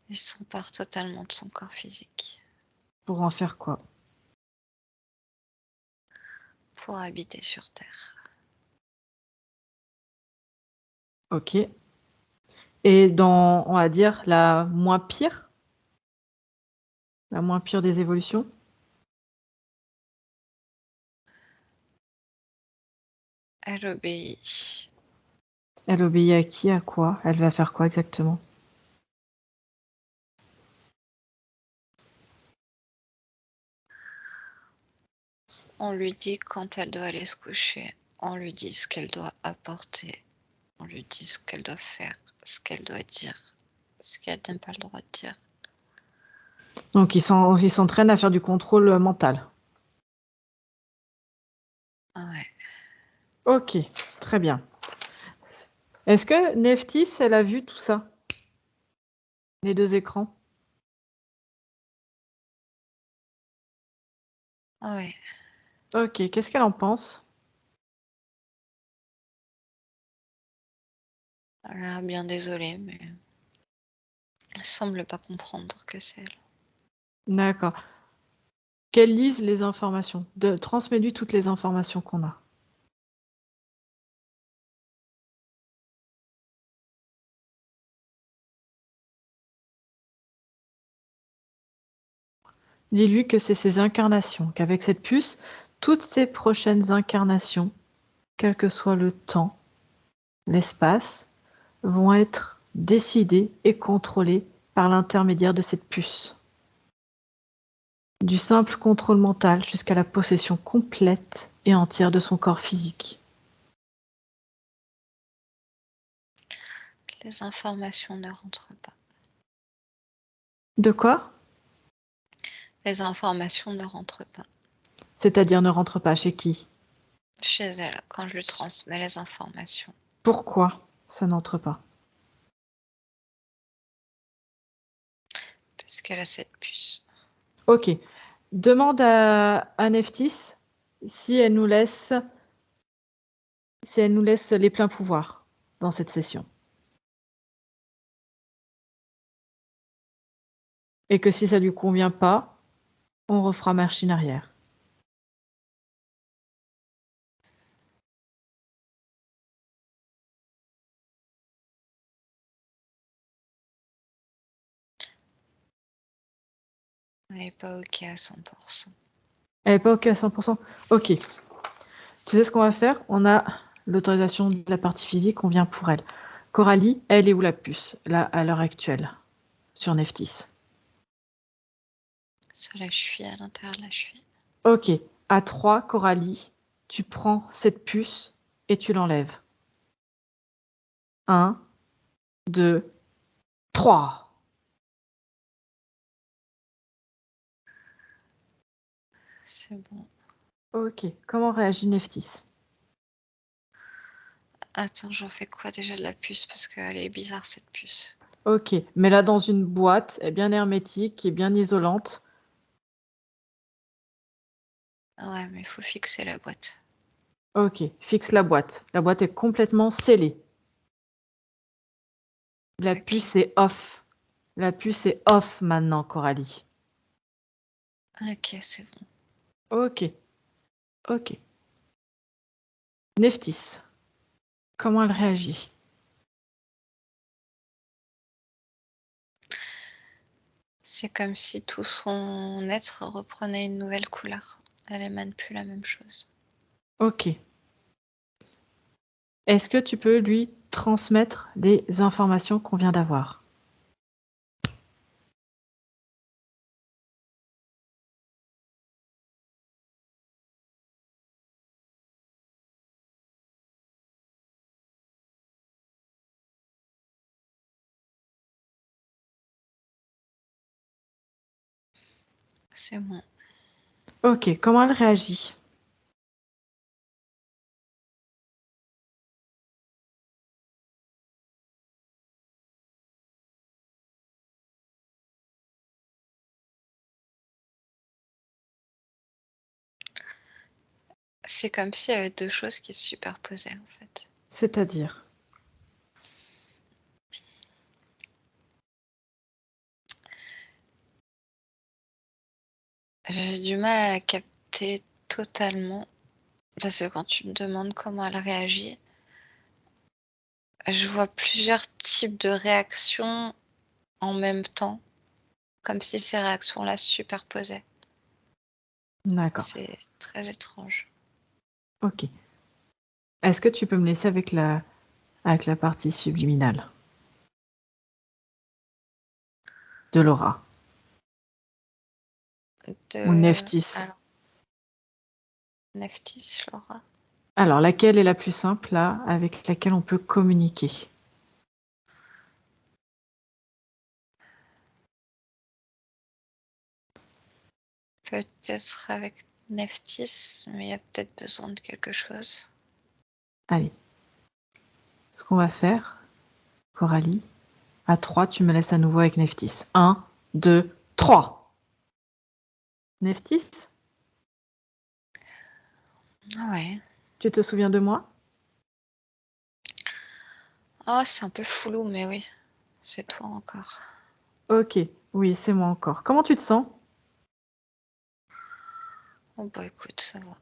Il s'empare totalement de son corps physique Pour en faire quoi? pour habiter sur Terre. Ok. Et dans, on va dire, la moins pire des évolutions, Elle obéit. elle obéit à qui, à quoi? Elle va faire quoi exactement? On lui dit quand elle doit aller se coucher. On lui dit ce qu'elle doit apporter. On lui dit ce qu'elle doit faire, ce qu'elle doit dire, ce qu'elle n'a pas le droit de dire. Donc, ils s'entraînent à faire du contrôle mental. Ah ouais. Ok, très bien. Est-ce que Neftis, elle a vu tout ça? Les deux écrans? Ah ouais. Ok, qu'est-ce qu'elle en pense? Elle a l'air bien désolée, mais elle semble pas comprendre que c'est elle. D'accord. Qu'elle lise les informations. Transmets-lui toutes les informations qu'on a. Dis-lui que c'est ses incarnations, qu'avec cette puce, toutes ses prochaines incarnations, quel que soit le temps, l'espace, vont être décidés et contrôlés par l'intermédiaire de cette puce. Du simple contrôle mental jusqu'à la possession complète et entière de son corps physique. Les informations ne rentrent pas. De quoi? Les informations ne rentrent pas C'est-à-dire ne rentre pas chez qui? chez elle quand je lui transmets les informations. Pourquoi ça n'entre pas? Parce qu'elle a cette puce. Ok. Demande à Neftis si elle nous laisse les pleins pouvoirs dans cette session. Et que si ça lui convient pas, on refera machine arrière. Elle n'est pas OK à 100%. Elle n'est pas ok à 100%? Ok. Tu sais ce qu'on va faire? On a l'autorisation de la partie physique, on vient pour elle. Coralie, elle est où la puce, là, à l'heure actuelle, sur Neftis? Sur la cheville, à l'intérieur de la cheville. Ok. À 3, Coralie, tu prends cette puce et tu l'enlèves. 1, 2, 3. C'est bon. Ok. Comment réagit Neftis? Attends, j'en fais quoi déjà de la puce? Parce qu'elle est bizarre cette puce. Ok. Mets-la dans une boîte, elle est bien hermétique et bien isolante. Ouais, mais il faut fixer la boîte. Ok. Fixe la boîte. La boîte est complètement scellée. La Ok. puce est off. La puce est off maintenant, Coralie. Ok, c'est bon. Ok. Ok. Neftis, comment elle réagit? C'est comme si tout son être reprenait une nouvelle couleur. Elle émane plus la même chose. Ok. Est-ce que tu peux lui transmettre les informations qu'on vient d'avoir? C'est bon. Ok. Comment elle réagit? C'est comme s'il y avait deux choses qui se superposaient en fait. C'est-à-dire? J'ai du mal à la capter totalement. Parce que quand tu me demandes comment elle réagit, je vois plusieurs types de réactions en même temps. Comme si ces réactions-là se superposaient. D'accord. C'est très étrange. Ok. Est-ce que tu peux me laisser avec la partie subliminale de Laura ou Neftis? Alors, Neftis, Laura. Alors, laquelle est la plus simple, là, avec laquelle on peut communiquer? Peut-être avec Neftis, mais il y a peut-être besoin de quelque chose. Allez. Ce qu'on va faire, Coralie, à 3, tu me laisses à nouveau avec Neftis. 1, 2, 3. Neftis, Ah ouais. tu te souviens de moi? Oh, c'est un peu foulou, mais oui. C'est toi encore. Ok, oui, c'est moi encore. Comment tu te sens? Oh bah écoute, ça va.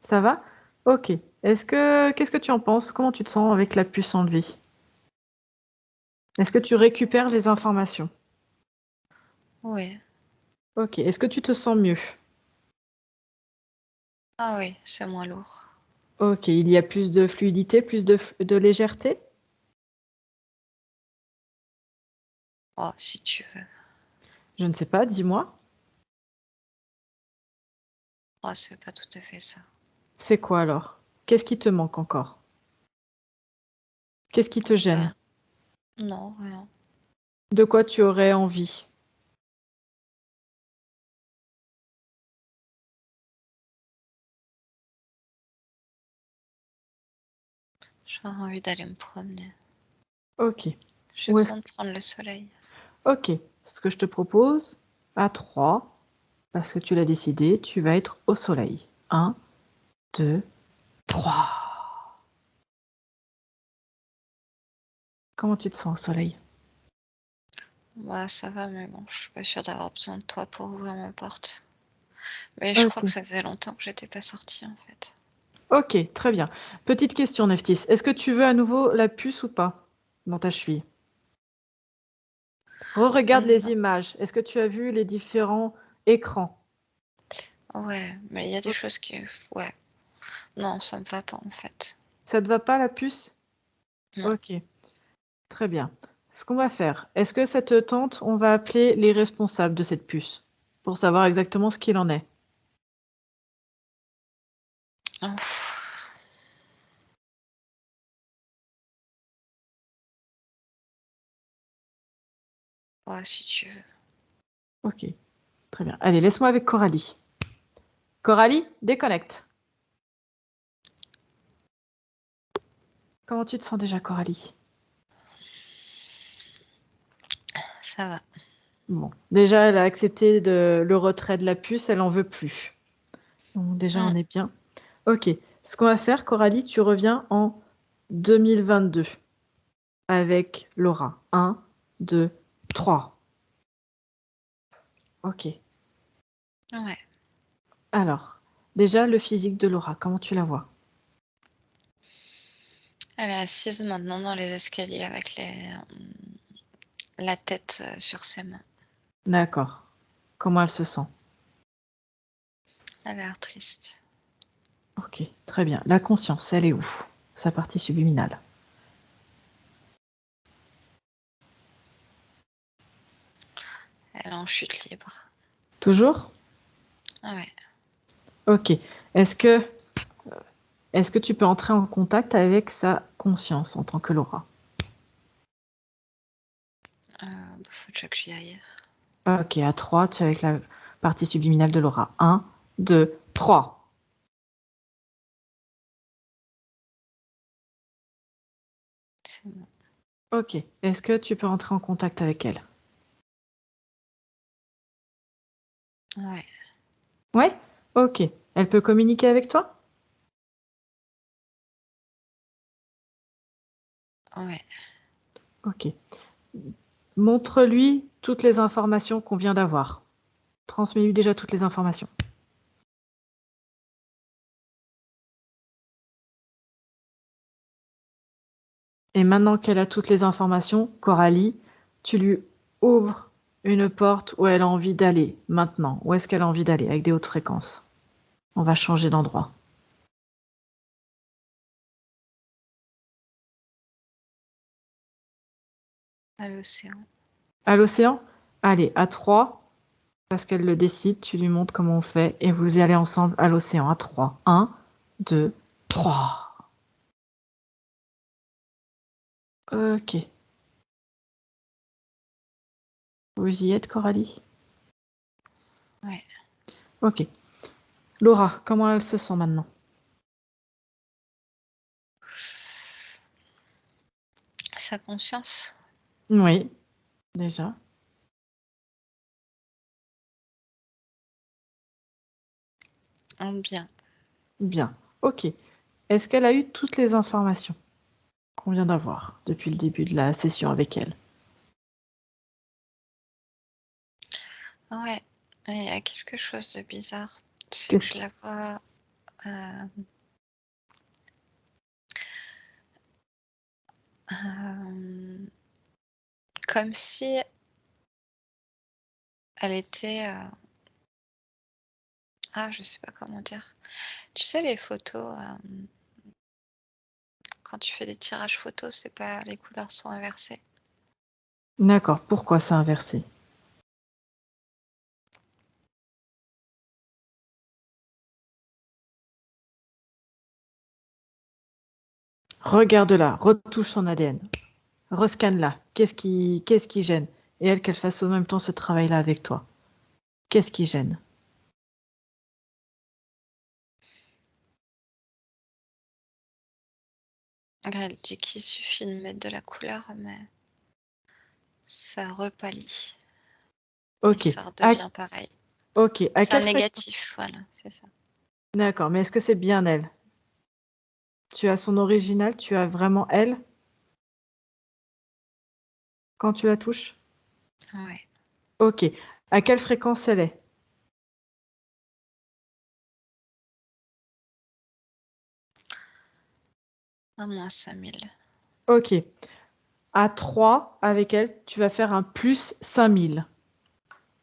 Ça va? Ok. Qu'est-ce que tu en penses? Comment tu te sens avec la puce enlevée? Est-ce que tu récupères les informations? Oui. Ok. Est-ce que tu te sens mieux? Ah oui, c'est moins lourd. Ok, il y a plus de fluidité, plus de légèreté? Oh, si tu veux. Je ne sais pas, dis-moi. Oh, c'est pas tout à fait ça. C'est quoi alors? Qu'est-ce qui te manque encore? Qu'est-ce qui te gêne? Non, rien. De quoi tu aurais envie? J'ai envie d'aller me promener. Ok. J'ai Où est-ce... besoin de prendre le soleil. Ok. Ce que je te propose, à 3, parce que tu l'as décidé, tu vas être au soleil. 1, 2, 3. Comment tu te sens au soleil? Ouais, ça va, mais bon, je suis pas sûre d'avoir besoin de toi pour ouvrir ma porte. Mais je crois que Ok. ça faisait longtemps que j'étais pas sortie, en fait. Ok, très bien. Petite question, Neftis. Est-ce que tu veux à nouveau la puce ou pas dans ta cheville? Re-regarde les Non. images. Est-ce que tu as vu les différents écrans? Ouais, mais il y a des choses qui... Ouais. Non, ça me va pas, en fait. Ça te va pas la puce? Non. Ok, très bien. Ce qu'on va faire, est-ce que ça te tente? On va appeler les responsables de cette puce pour savoir exactement ce qu'il en est. Oh. Ouais, si tu veux. Ok, très bien. Allez, laisse-moi avec Coralie. Coralie, déconnecte. Comment tu te sens déjà, Coralie? Ça va. Bon, déjà, elle a accepté le retrait de la puce, elle en veut plus. Donc déjà, on est bien. Ok, ce qu'on va faire, Coralie, tu reviens en 2022 avec Laura. 1, 2, 3. Ok. Ouais. Alors, déjà, le physique de Laura, comment tu la vois? Elle est assise maintenant dans les escaliers avec la tête sur ses mains. D'accord. Comment elle se sent? Elle a l'air triste. Ok, très bien. La conscience, elle est où? Sa partie subliminale. Elle est en chute libre. Toujours? Ouais. Ok. Est-ce que, est-ce que tu peux entrer en contact avec sa conscience en tant que Laura? Faut déjà que j'y aille. Ok, à 3, tu es avec la partie subliminale de Laura. 1, 2, 3. C'est bon. Ok. Est-ce que tu peux entrer en contact avec elle? Ouais. Ouais? Ok. Elle peut communiquer avec toi? Ouais. Ok. Montre-lui toutes les informations qu'on vient d'avoir. Transmets-lui déjà toutes les informations. Et maintenant qu'elle a toutes les informations, Coralie, tu lui ouvres une porte où elle a envie d'aller maintenant. Où est-ce qu'elle a envie d'aller avec des hautes fréquences? On va changer d'endroit. À l'océan. À l'océan? Allez, à 3, parce qu'elle le décide, tu lui montres comment on fait et vous y allez ensemble à l'océan à 3. 1, 2, 3. Ok. Vous y êtes, Coralie? Ouais. Ok. Laura, comment elle se sent maintenant? Sa conscience. Oui, déjà. Bien. Bien. Ok. Est-ce qu'elle a eu toutes les informations qu'on vient d'avoir depuis le début de la session avec elle? Ouais. Et il y a quelque chose de bizarre. C'est que Qu'est-ce je qui... la vois euh, euh, comme si elle était... Ah, je sais pas comment dire. Tu sais, les photos quand tu fais des tirages photos, c'est pas les couleurs sont inversées. D'accord. Pourquoi c'est inversé? Regarde-la, retouche son ADN, rescanne-la. Qu'est-ce qui gêne? Et elle, qu'elle fasse au même temps ce travail-là avec toi. Qu'est-ce qui gêne? Elle dit qu'il suffit de mettre de la couleur, mais ça repâlit. Et Ok. ça redevient pareil. Ok. À C'est un quelle fréquence? négatif, voilà, c'est ça. D'accord. Mais est-ce que c'est bien elle? Tu as son original? Tu as vraiment elle quand tu la touches? Ouais. Ok. À quelle fréquence elle est? À moins 5000. Ok. À 3, avec elle, tu vas faire un plus 5000.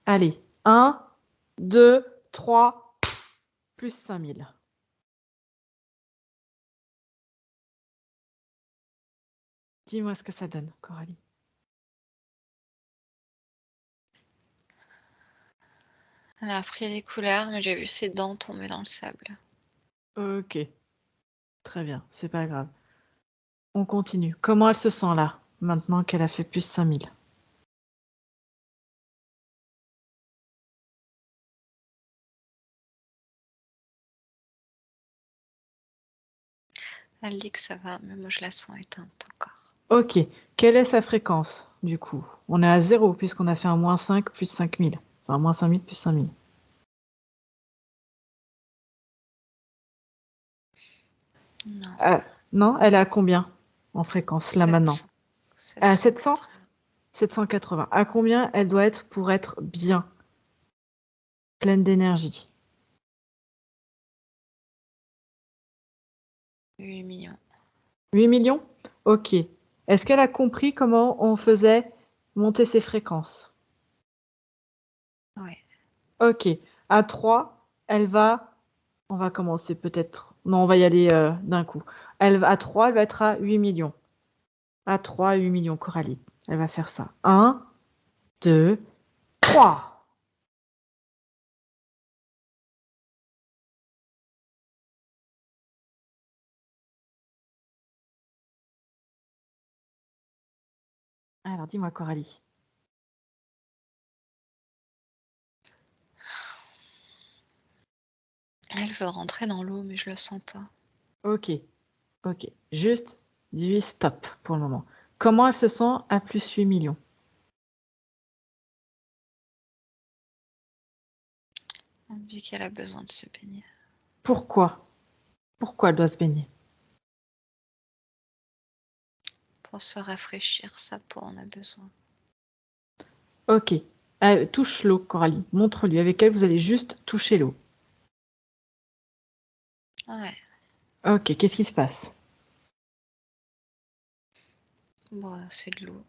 Allez. 1, 2, 3, plus 5000. Dis-moi ce que ça donne, Coralie. Elle a pris des couleurs, mais j'ai vu ses dents tomber dans le sable. Ok. Très bien, c'est pas grave. On continue. Comment elle se sent là, maintenant qu'elle a fait plus 5000? Elle dit que ça va, mais moi je la sens éteinte encore. Ok. Quelle est sa fréquence, du coup? On est à 0, puisqu'on a fait un moins 5 plus 5000. Enfin, moins 5000 plus 5000. Non, Non, elle est à combien en fréquence, là, maintenant? 700. À 700? 780. 780. À combien elle doit être pour être bien, pleine d'énergie? 8 millions. 8 millions? Ok. Est-ce qu'elle a compris comment on faisait monter ses fréquences? Ouais. Ok. À 3, elle va... On va commencer peut-être... Non, on va y aller d'un coup. À 3, elle va être à 8 millions. À 3, 8 millions, Coralie. Elle va faire ça. 1, 2, 3. Alors, dis-moi, Coralie. Elle veut rentrer dans l'eau, mais je le sens pas. Ok. Ok. Juste, dis stop pour le moment. Comment elle se sent à plus 8 millions? Elle me dit qu'elle a besoin de se baigner. Pourquoi? Pourquoi elle doit se baigner? Pour se rafraîchir, sa peau en a besoin. Ok. Touche l'eau, Coralie. Montre-lui. Avec elle, vous allez juste toucher l'eau. Ouais. Ok. Qu'est-ce qui se passe? Bon, c'est de l'eau.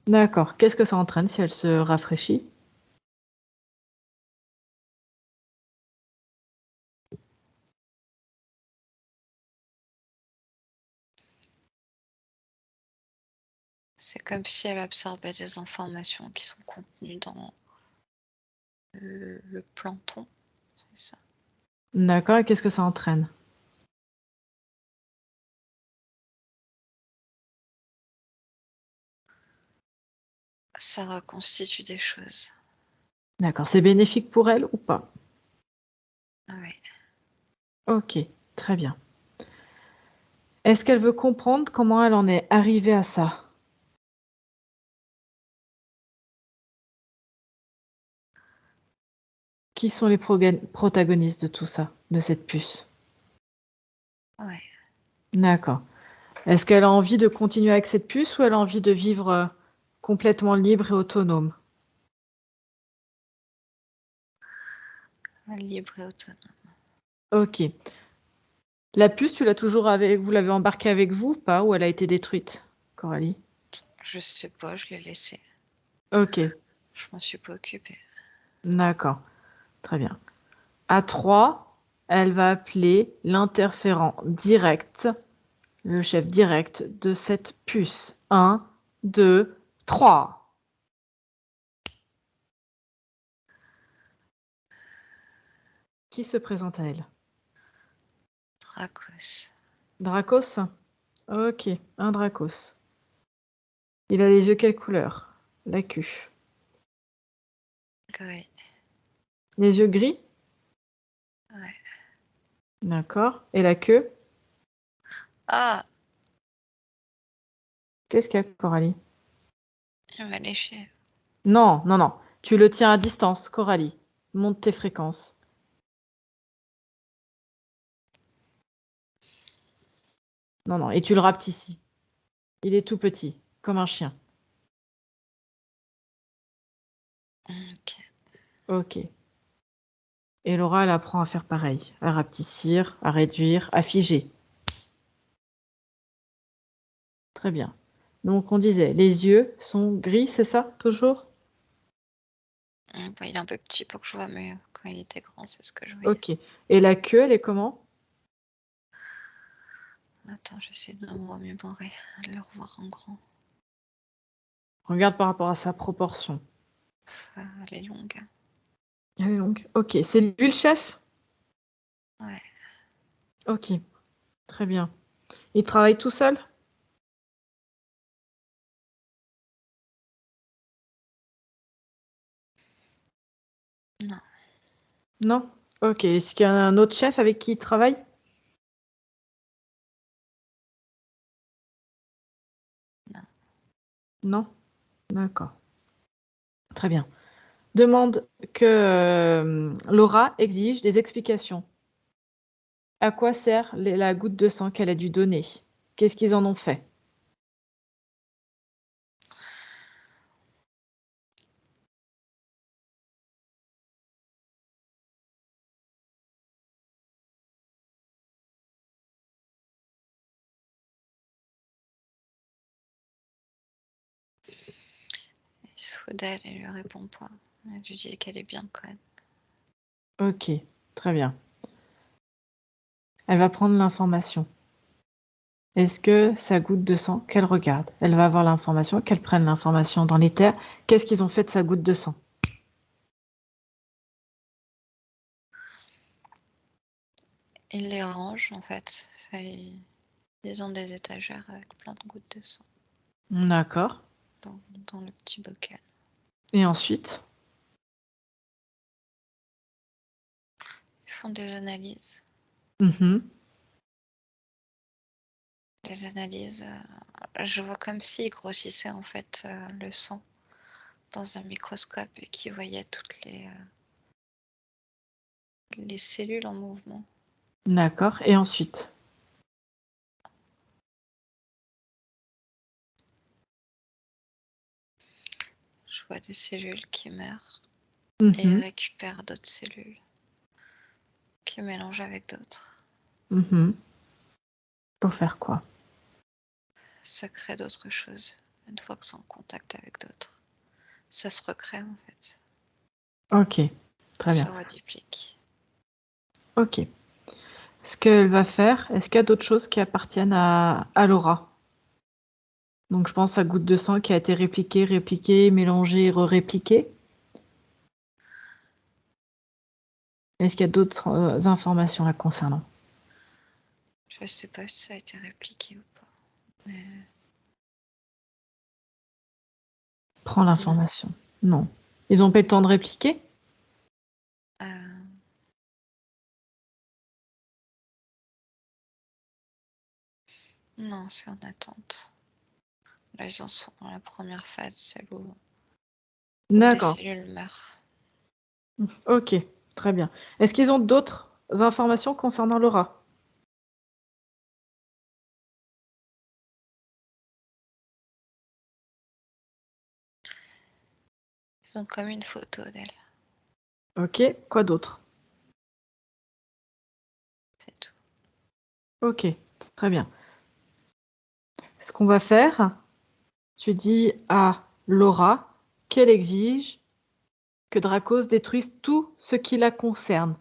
D'accord. Qu'est-ce que ça entraîne si elle se rafraîchit? C'est comme si elle absorbait des informations qui sont contenues dans le plancton. C'est ça. D'accord. Et qu'est-ce que ça entraîne? Ça reconstitue des choses. D'accord. C'est bénéfique pour elle ou pas? Ouais. Ok. Très bien. Est-ce qu'elle veut comprendre comment elle en est arrivée à ça? Qui sont les protagonistes de tout ça, de cette puce? Ouais. D'accord. Est-ce qu'elle a envie de continuer avec cette puce ou elle a envie de vivre complètement libre et autonome? Libre et autonome. Ok. La puce, tu l'as toujours avec, vous l'avez embarquée avec vous ou pas, ou elle a été détruite, Coralie? Je sais pas, je l'ai laissée. Ok, Je m'en suis pas occupée. d'accord, très bien. À 3, elle va appeler l'interférent direct le chef direct de cette puce. 1, 2, 3. Qui se présente à elle? Dracos. Dracos? Ok, un Dracos. Il a les yeux quelle couleur? La queue. Gris. Les yeux gris? Ouais. D'accord. Et la queue? Ah, Qu'est-ce qu'il y a, Coralie? il m'a léché. Non, non, non. Tu le tiens à distance, Coralie. Monte tes fréquences. Non, non. Et tu le rapetissis. Il est tout petit, comme un chien. Ok. Ok. Et Laura, elle apprend à faire pareil. À rapetissir, à réduire, à figer. Très bien. Donc, on disait, les yeux sont gris, c'est ça, toujours? Bon, il est un peu petit pour que je vois, mais quand il était grand, c'est ce que je voyais. Ok. Et la queue, elle est comment? Attends, j'essaie de me remémorer, de le revoir en grand. Regarde par rapport à sa proportion. Elle est longue. Elle est longue. Ok. C'est lui le chef? Ouais. Ok. Très bien. Il travaille tout seul? Non. Non? Ok. Est-ce qu'il y a un autre chef avec qui il travaille? Non. Non? D'accord. Très bien. Demande que Laura exige des explications. À quoi sert la goutte de sang qu'elle a dû donner? Qu'est-ce qu'ils en ont fait? Il se fout d'elle et lui répond pas. Elle lui dit qu'elle est bien quand même. Ok, très bien. Elle va prendre l'information. Est-ce que sa goutte de sang, qu'elle regarde, elle va avoir l'information, qu'elle prenne l'information dans les terres. Qu'est-ce qu'ils ont fait de sa goutte de sang? Il les range en fait. Ils ont des étagères avec plein de gouttes de sang D'accord. dans le petit bocal. Et ensuite? Ils font des analyses. Mhm. Les analyses, je vois comme s'ils grossissaient en fait le sang dans un microscope et qu'ils voyaient toutes les cellules en mouvement. D'accord. Et ensuite? Je vois des cellules qui meurent et Mhm. récupèrent d'autres cellules qui mélangent avec d'autres. Mhm. Pour faire quoi? Ça crée d'autres choses une fois que c'est en contact avec d'autres. Ça se recrée en fait. Ok, très Se bien. reduplique. Ok. Ce qu'elle va faire, est-ce qu'il y a d'autres choses qui appartiennent à Laura? Donc je pense à goutte de sang qui a été répliquée, répliquée, mélangée, re-répliquée. Est-ce qu'il y a d'autres informations la concernant? Je sais pas si ça a été répliqué ou pas. Mais Prends l'information. Non. Ils n'ont pas eu le temps de répliquer? non, c'est en attente. Là, ils en sont dans la première phase, celle où des D'accord. cellules meurent. Ok, très bien. Est-ce qu'ils ont d'autres informations concernant Laura? Ils ont comme une photo d'elle, Ok, quoi d'autre? c'est tout. Ok, très bien. Ce qu'on va faire, tu dis à Laura qu'elle exige que Dracos détruise tout ce qui la concerne.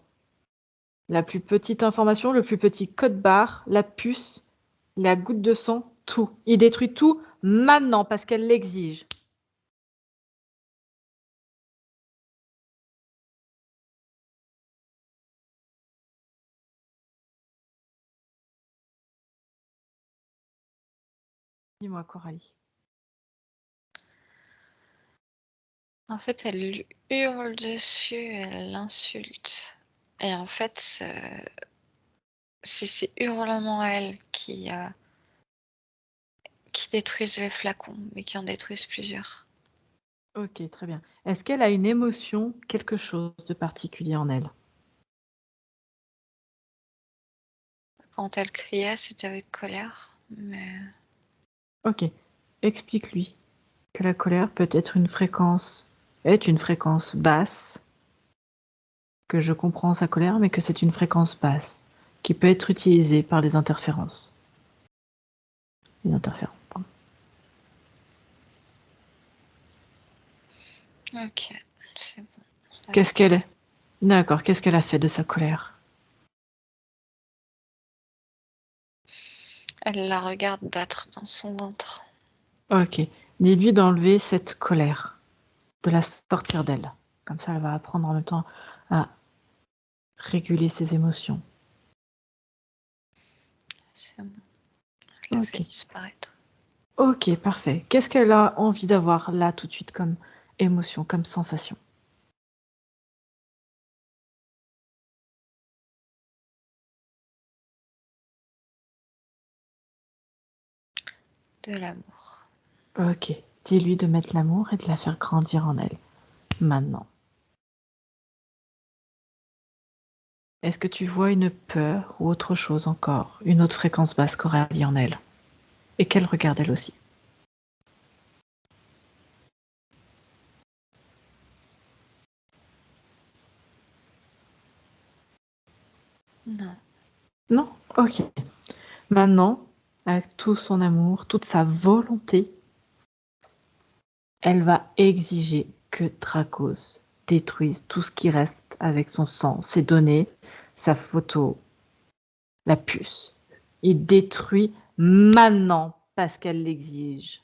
La plus petite information, le plus petit code barre, la puce, La goutte de sang, tout. Il détruit tout maintenant parce qu'elle l'exige. Dis-moi, Coralie. En fait, elle lui hurle dessus, elle l'insulte. Et en fait, c'est ces hurlements à elle qui détruisent les flacons, mais qui en détruisent plusieurs. Ok, très bien. Est-ce qu'elle a une émotion, quelque chose de particulier en elle? Quand elle criait, c'était avec colère, mais Ok. Explique-lui que la colère peut être est une fréquence basse, que je comprends sa colère, mais que c'est une fréquence basse, qui peut être utilisée par les interférences. Les interférents, pardon. ok, c'est bon. Qu'est-ce qu'elle est? D'accord, qu'est-ce qu'elle a fait de sa colère? Elle la regarde battre dans son ventre. Ok. Dis-lui d'enlever cette colère, de la sortir d'elle. Comme ça, elle va apprendre en même temps à réguler ses émotions. C'est bon. Elle la fait Ok. disparaître. Ok, parfait. Qu'est-ce qu'elle a envie d'avoir là tout de suite comme émotion, comme sensation? De l'amour. Ok. Dis-lui de mettre l'amour et de la faire grandir en elle. Maintenant. Est-ce que tu vois une peur ou autre chose encore, une autre fréquence basse Coralie en elle? Et qu'elle regarde elle aussi. Non. Non? Ok. Maintenant, avec tout son amour, toute sa volonté, elle va exiger que Dracos détruise tout ce qui reste avec son sang, ses données, sa photo, la puce. Il détruit maintenant parce qu'elle l'exige.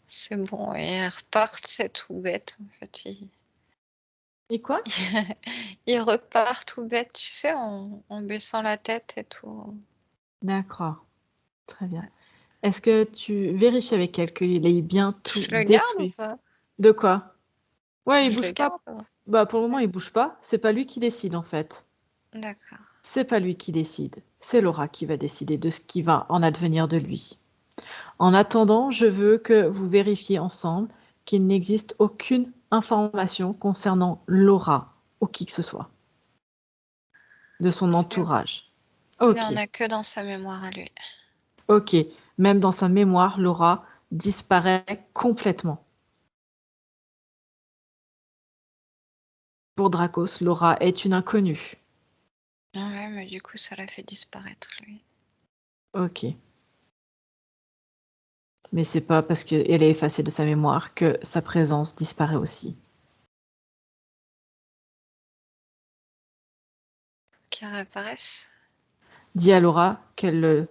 C'est bon, et elle repart, c'est tout bête, en fait. Et quoi? Il repart tout bête, tu sais, en baissant la tête et tout. D'accord, très bien. Est-ce que tu vérifies avec elle qu'il ait bien tout Je le garde ou détruit? pas? De quoi? Ouais, il Je le bouge pas. garde, hein. Bah pour le moment, Ouais. il bouge pas. C'est pas lui qui décide en fait. D'accord. C'est pas lui qui décide. C'est Laura qui va décider de ce qui va en advenir de lui. En attendant, je veux que vous vérifiez ensemble qu'il n'existe aucune information concernant Laura ou qui que ce soit de son C'est bon. entourage. Il Ok, n'en a que dans sa mémoire à lui. ok. Même dans sa mémoire, Laura disparaît complètement. Pour Dracos, Laura est une inconnue. Ah ouais, mais du coup, ça l'a fait disparaître, lui. Ok. Mais c'est pas parce qu'elle est effacée de sa mémoire que sa présence disparaît aussi. Qu'il réapparaisse. Dis à Laura qu'elle le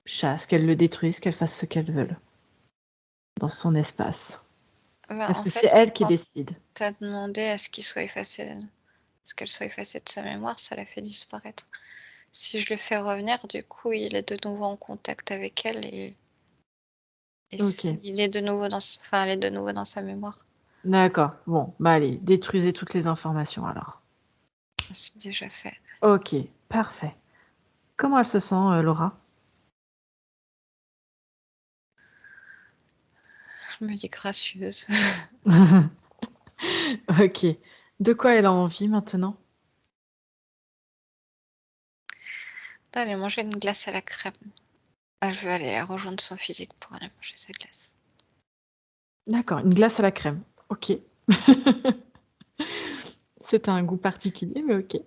chasse, qu'elle le détruise, qu'elle fasse ce qu'elle veut dans son espace. Bah, Parce en que c'est fait, elle qui quand décide. t'as demandé à ce qu'il soit effacé, qu'elle soit effacée de sa mémoire, ça l'a fait disparaître. Si je le fais revenir, du coup, il est de nouveau en contact avec elle et Ok. il est de nouveau enfin, elle est de nouveau dans sa mémoire. D'accord. Bon, bah allez, détruisez toutes les informations alors. C'est déjà fait. Ok, parfait. Comment elle se sent, Laura? Je me dis gracieuse. Ok. De quoi elle a envie maintenant? D'aller manger une glace à la crème. Ah, je veux aller rejoindre son physique pour aller manger sa glace. D'accord, une glace à la crème. Ok. C'est un goût particulier, mais ok.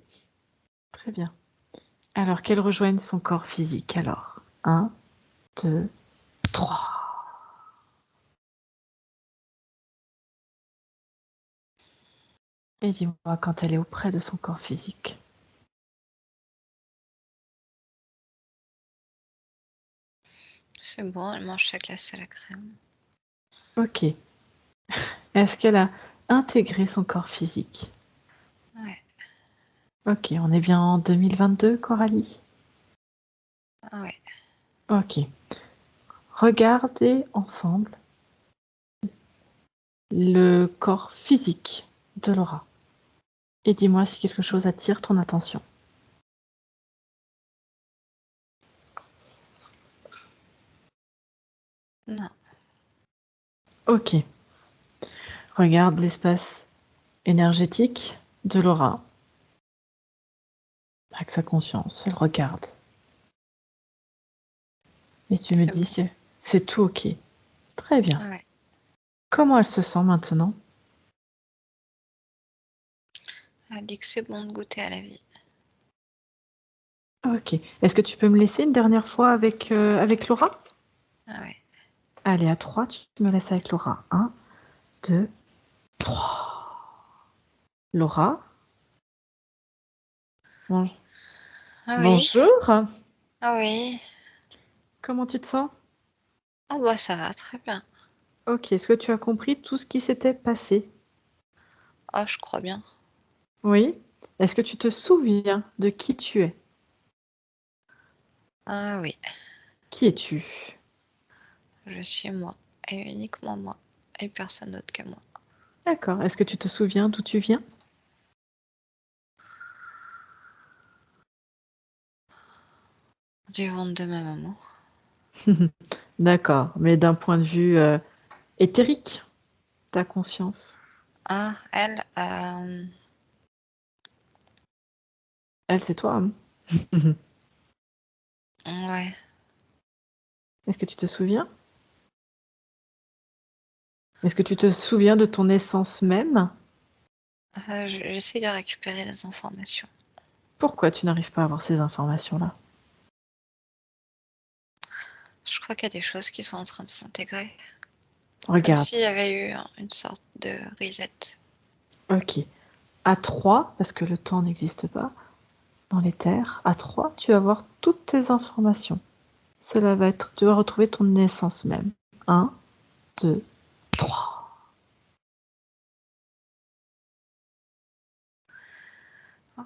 Très bien. Alors qu'elle rejoigne son corps physique, alors. Un, deux, trois. Et dis-moi quand elle est auprès de son corps physique. C'est bon, elle mange sa glace à la crème. Ok. Est-ce qu'elle a intégré son corps physique? Ouais, Ok, on est bien en 2022, Coralie? ouais. Ok. Regardez ensemble le corps physique de Laura. Et dis-moi si quelque chose attire ton attention. Non, Ok. Regarde l'espace énergétique de Laura. Avec sa conscience, elle regarde. Et tu me c'est dis, bon. c'est tout ok. Très bien. Ouais. Comment elle se sent maintenant? Elle dit que c'est bon de goûter à la vie. Ok. Est-ce que tu peux me laisser une dernière fois avec Laura? Ah ouais. Allez, à 3, tu me laisses avec Laura. 1, 2, 3. Laura? Bon- Ah oui. Bonjour. Ah oui. Comment tu te sens? Oh bah ça va très bien. Ok. Est-ce que tu as compris tout ce qui s'était passé? Oh, je crois bien. Oui. Est-ce que tu te souviens de qui tu es? Ah oui. Qui es-tu? Je suis moi. Et uniquement moi. Et personne d'autre que moi. D'accord. Est-ce que tu te souviens d'où tu viens? Du ventre de ma maman. D'accord. Mais d'un point de vue éthérique, ta conscience. Ah, elle, Elle, c'est toi, hein? ouais. Est-ce que tu te souviens? Est-ce que tu te souviens de ton essence même? J'essaie de récupérer les informations. Pourquoi tu n'arrives pas à avoir ces informations-là? Je crois qu'il y a des choses qui sont en train de s'intégrer. Comme Regarde. s'il y avait eu une sorte de reset. Ok. À 3, parce que le temps n'existe pas dans les terres, à 3, tu vas avoir toutes tes informations. Cela va être, tu vas retrouver ton essence même. 1, 2, 3.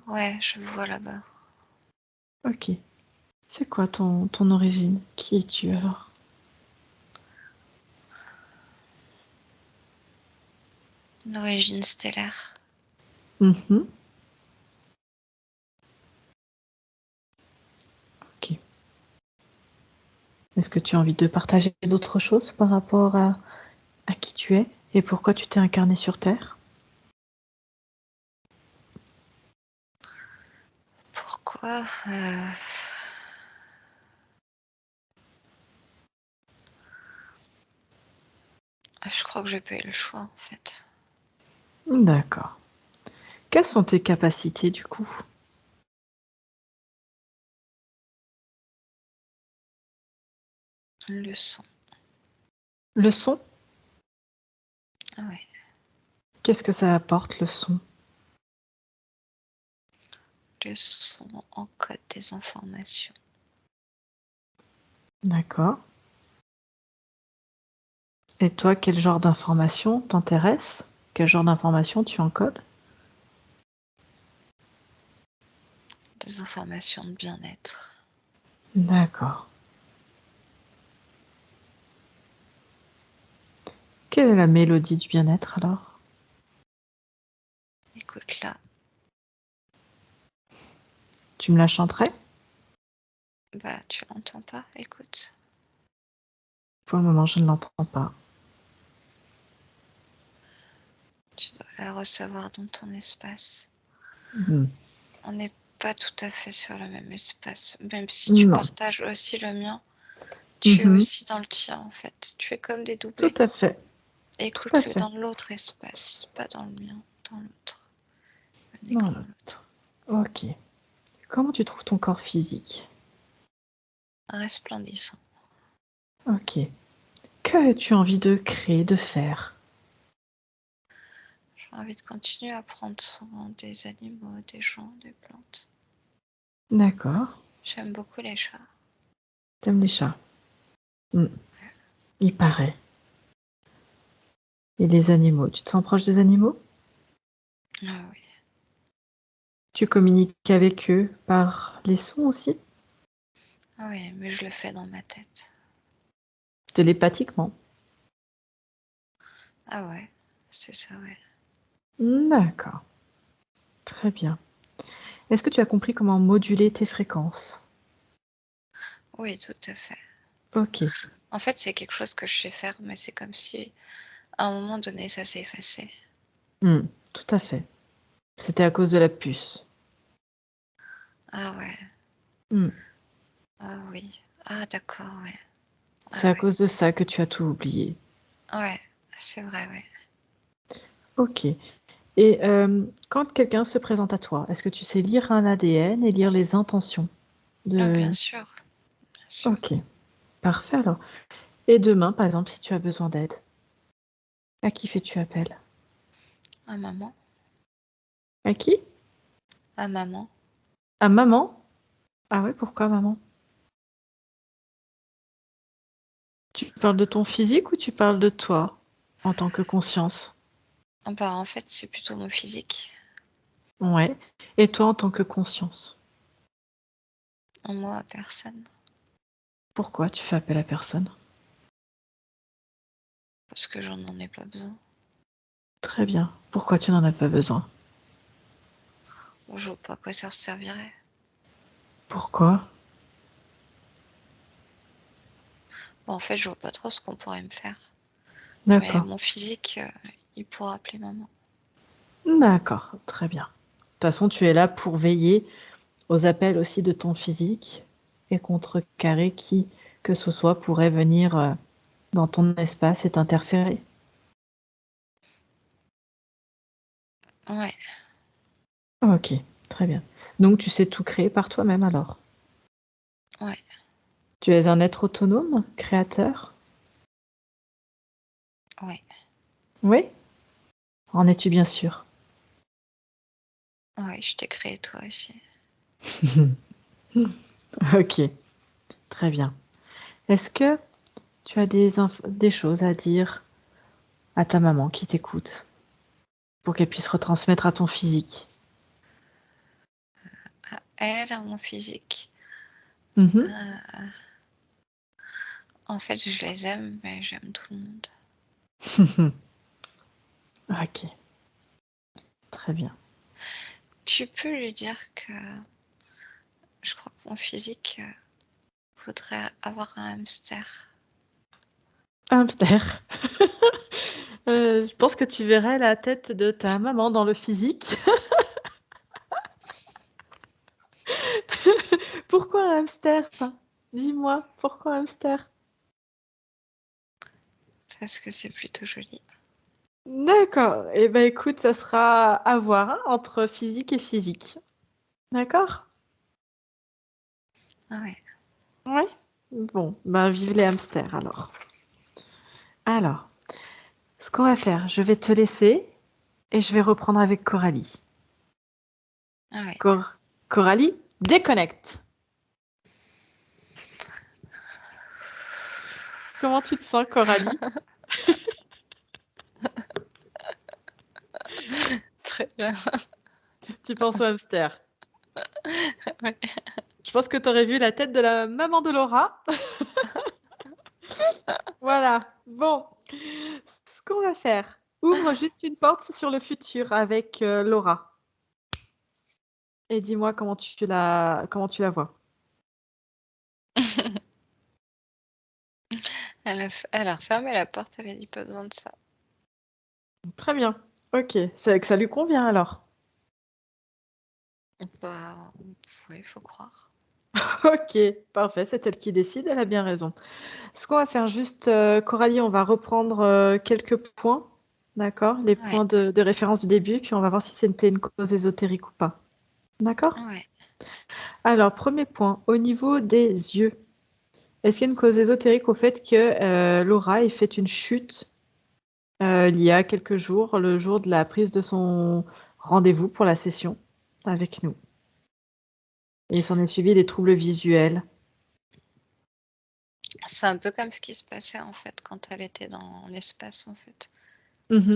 Ouais, je vois là-bas. Ok. C'est quoi ton origine? Qui es-tu alors? Une origine stellaire. Mhm. Ok. Est-ce que tu as envie de partager d'autres choses par rapport à qui tu es et pourquoi tu t'es incarné sur Terre? Pourquoi je crois que j'ai pas eu le choix en fait. D'accord. Quelles sont tes capacités du coup? Le son. Le son? Ah ouais. Qu'est-ce que ça apporte le son? Le son encode des informations. D'accord. Et toi, quel genre d'informations t'intéresse? Quel genre d'informations tu encodes? Des informations de bien-être. D'accord. Quelle est la mélodie du bien-être alors? Écoute là. Tu me la chanterais? Bah tu l'entends pas, écoute. Pour le moment, je ne l'entends pas. Tu dois la recevoir dans ton espace. Hmm. On n'est pas tout à fait sur le même espace. Même si tu Non. partages aussi le mien, tu es Mhm. aussi dans le tien en fait. Tu es comme des Tout doublés. à fait. Tout à Écoute-le fait. dans l'autre espace, pas dans le mien, dans l'autre. Le nez Dans comme l'autre. l'autre. Ok. Comment tu trouves ton corps physique? Resplendissant. Ok. Que as-tu envie de créer, de faire? J'ai j'ai envie de continuer à prendre soin des animaux, des gens, des plantes. D'accord. J'aime beaucoup les chats. T'aimes les chats. Mm. Il paraît. Et les animaux. Tu te sens proche des animaux? Ah oui. Tu communiques avec eux par les sons aussi? Ah oui, mais je le fais dans ma tête. Télépathiquement? Ah ouais, c'est ça, ouais. D'accord. Très bien. Est-ce que tu as compris comment moduler tes fréquences? Oui, tout à fait. Ok. En fait, c'est quelque chose que je sais faire, mais c'est comme si, à un moment donné, ça s'est effacé. Tout à fait. C'était à cause de la puce. Ah ouais, Hmm. ah oui. Ah d'accord, ouais. C'est Ah à ouais. cause de ça que tu as tout oublié. Ouais, c'est vrai, ouais. Ok. Et quand quelqu'un se présente à toi, est-ce que tu sais lire un ADN et lire les intentions Ah, bien de... sûr, bien sûr. Ok. Parfait alors. Et demain, par exemple, si tu as besoin d'aide, à qui fais-tu appel? Ah maman, À qui? ah maman. À maman? Ah ouais, pourquoi maman? Tu parles de ton physique ou tu parles de toi en tant que conscience? Ah bah en fait, c'est plutôt mon physique. Ouais. Et toi en tant que conscience? En moi, personne. Pourquoi tu fais appel à personne? Parce que j'en ai pas besoin. Très bien. Pourquoi tu n'en as pas besoin? Bon, je vois pas à quoi ça servirait. Pourquoi? Bon, en fait, je vois pas trop ce qu'on pourrait me faire. Mais D'accord. mon physique, il pourra appeler maman. D'accord. Très bien. De toute façon, tu es là pour veiller aux appels aussi de ton physique et contrecarrer qui que ce soit pourrait venir dans ton espace et t'interférer. Ouais, Ok, très bien. Donc tu sais tout créer par toi-même alors. ouais, Tu es un être autonome, créateur? ouais, Oui? En es-tu bien sûr? ouais, je t'ai créé toi aussi. Ok, très bien. Est-ce que tu as des choses à dire à ta maman qui t'écoute pour qu'elle puisse retransmettre à ton physique? À elle, à mon physique. Mhm. Euh, en fait, je les aime, mais j'aime tout le monde. Ok, très bien. Tu peux lui dire que je crois que mon physique voudrait avoir un hamster. Hamster. Je pense que tu verrais la tête de ta maman dans le physique. Pourquoi un hamster? Dis-moi, pourquoi un hamster? Parce que c'est plutôt joli. D'accord. Eh ben écoute, ça sera à voir hein, entre physique et physique. D'accord? Ah ouais. Ouais. Bon, ben vive les hamsters alors. Alors, ce qu'on va faire, je vais te laisser et je vais reprendre avec Coralie. Ah ouais. Coralie, déconnecte. Comment tu te sens, Coralie? Très bien. Tu penses au hamster. Ouais. Je pense que tu aurais vu la tête de la maman de Laura. Voilà. Bon, ce qu'on va faire, ouvre juste une porte sur le futur avec Laura et dis-moi comment tu la vois. Elle a refermé la porte, elle a dit pas besoin de ça. Très bien. Ok, c'est que ça lui convient alors. Bah, oui, faut croire. Ok, parfait, c'est elle qui décide, elle a bien raison. Ce qu'on va faire juste, Coralie, on va reprendre quelques points, d'accord? Les Ouais, points de référence du début, puis on va voir si c'était une cause ésotérique ou pas. D'accord? ouais. Alors, premier point, au niveau des yeux, est-ce qu'il y a une cause ésotérique au fait que Laura ait fait une chute Il y a quelques jours, le jour de la prise de son rendez-vous pour la session avec nous. Et il s'en est suivi des troubles visuels. C'est un peu comme ce qui se passait en fait quand elle était dans l'espace en fait. Mhm.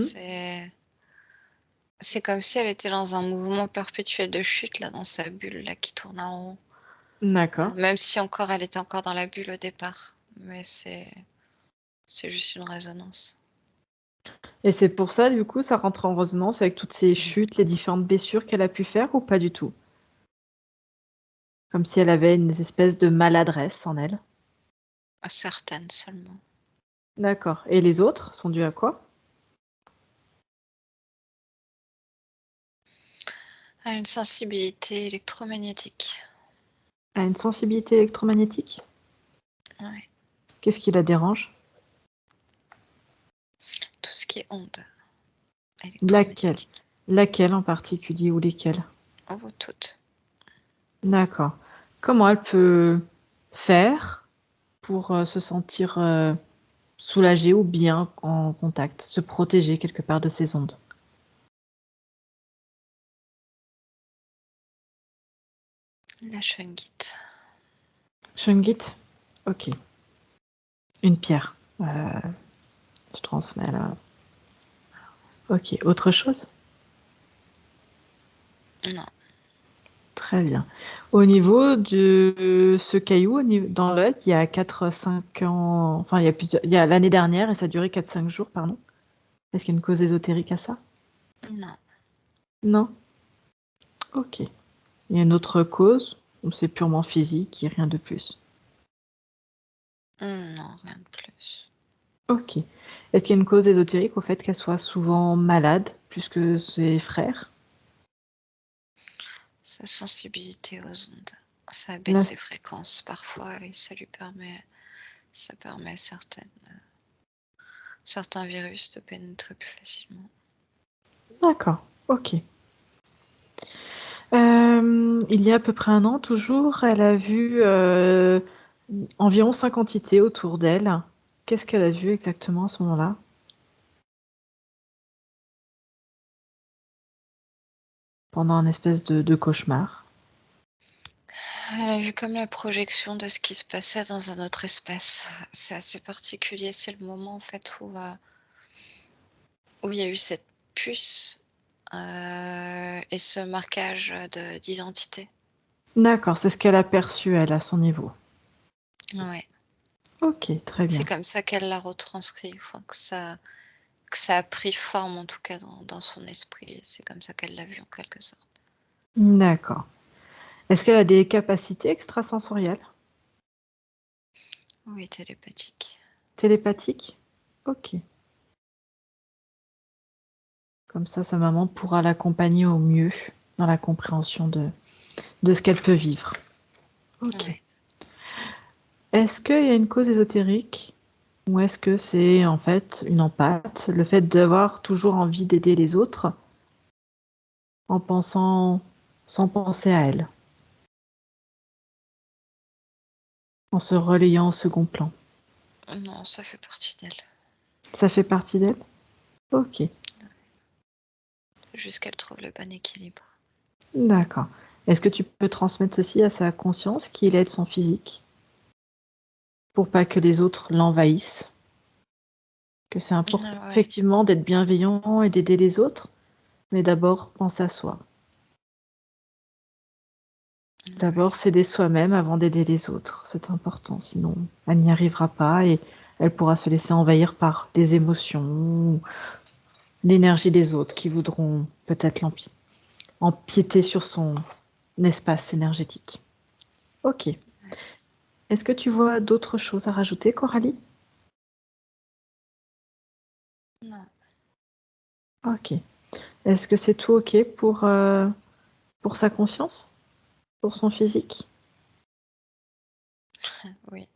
C'est comme si elle était dans un mouvement perpétuel de chute là dans sa bulle là qui tourne en rond. D'accord. Même si encore elle était encore dans la bulle au départ, mais c'est juste une résonance. Et c'est pour ça, du coup, ça rentre en résonance avec toutes ces chutes, les différentes blessures qu'elle a pu faire ou pas du tout? Comme si elle avait une espèce de maladresse en elle. Certaines seulement. D'accord. Et les autres sont dus à quoi? À une sensibilité électromagnétique. À une sensibilité électromagnétique? Ouais. Qu'est-ce qui la dérange? Tout ce qui est onde Laquelle? électromagnétique. Laquelle en particulier ou lesquelles? Oh, toutes. D'accord. Comment elle peut faire pour se sentir soulagée ou bien en contact, se protéger quelque part de ces ondes? La shungite. Shungite? Ok. Une pierre. Je transmets là. Ok. Autre chose? Non. Très bien. Au niveau de ce caillou, dans l'œil, il y a 4-5 ans, enfin il y a l'année dernière et ça a duré 4-5 jours, pardon. Est-ce qu'il y a une cause ésotérique à ça? Non. Non? Ok. Il y a une autre cause ou c'est purement physique et rien de plus? Non, rien de plus. Ok. Est-ce qu'il y a une cause ésotérique au fait qu'elle soit souvent malade plus que ses frères? Sa sensibilité aux ondes. Ça Là, baisse ses fréquences parfois et ça permet certains virus de pénétrer plus facilement. d'accord. Ok. Il y a à peu près un an, toujours, elle a vu environ 5 entités autour d'elle. Qu'est-ce qu'elle a vu exactement à ce moment-là? Pendant un espèce de cauchemar. Elle a vu comme la projection de ce qui se passait dans un autre espace. C'est assez particulier, c'est le moment en fait où il y a eu cette puce et ce marquage d'identité. D'accord, c'est ce qu'elle a perçu, elle, à son niveau. Ouais. Ok, très bien. C'est comme ça qu'elle l'a retranscrit, enfin, que ça a pris forme en tout cas dans son esprit. C'est comme ça qu'elle l'a vu en quelque sorte. D'accord. Est-ce qu'elle a des capacités extrasensorielles? Oui, télépathique. Télépathiques? Ok. Comme ça, sa maman pourra l'accompagner au mieux dans la compréhension de ce qu'elle peut vivre. Ok. Ouais. Est-ce qu'il y a une cause ésotérique ou est-ce que c'est en fait une empathie, le fait d'avoir toujours envie d'aider les autres en pensant, sans penser à elle, en se relayant au second plan? Non, ça fait partie d'elle. Ça fait partie d'elle? Ok, Juste qu'elle trouve le bon équilibre. d'accord. Est-ce que tu peux transmettre ceci à sa conscience, qu'il aide son physique, pour pas que les autres l'envahissent? Que c'est important Ah ouais. effectivement d'être bienveillant et d'aider les autres, mais d'abord pense à soi. D'abord Ouais, s'aider soi-même avant d'aider les autres. C'est important, sinon elle n'y arrivera pas et elle pourra se laisser envahir par les émotions, l'énergie des autres qui voudront peut-être empiéter sur son espace énergétique. Ok. Est-ce que tu vois d'autres choses à rajouter, Coralie? non. Ok. Est-ce que c'est tout ok pour sa conscience? Pour son physique? Oui.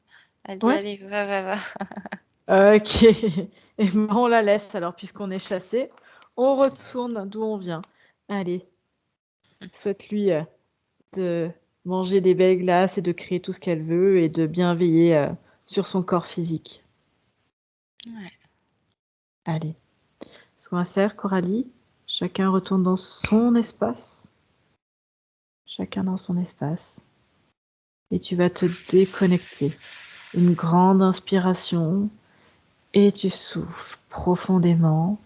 Elle dit Ouais. allez, va. Ok. Et ben, on la laisse alors, puisqu'on est chassé. On retourne d'où on vient. Allez, souhaite-lui de manger des belles glaces et de créer tout ce qu'elle veut et de bien veiller sur son corps physique. Ouais. Allez. Ce qu'on va faire, Coralie, chacun retourne dans son espace. Chacun dans son espace. Et tu vas te déconnecter. Une grande inspiration. Et tu souffles profondément.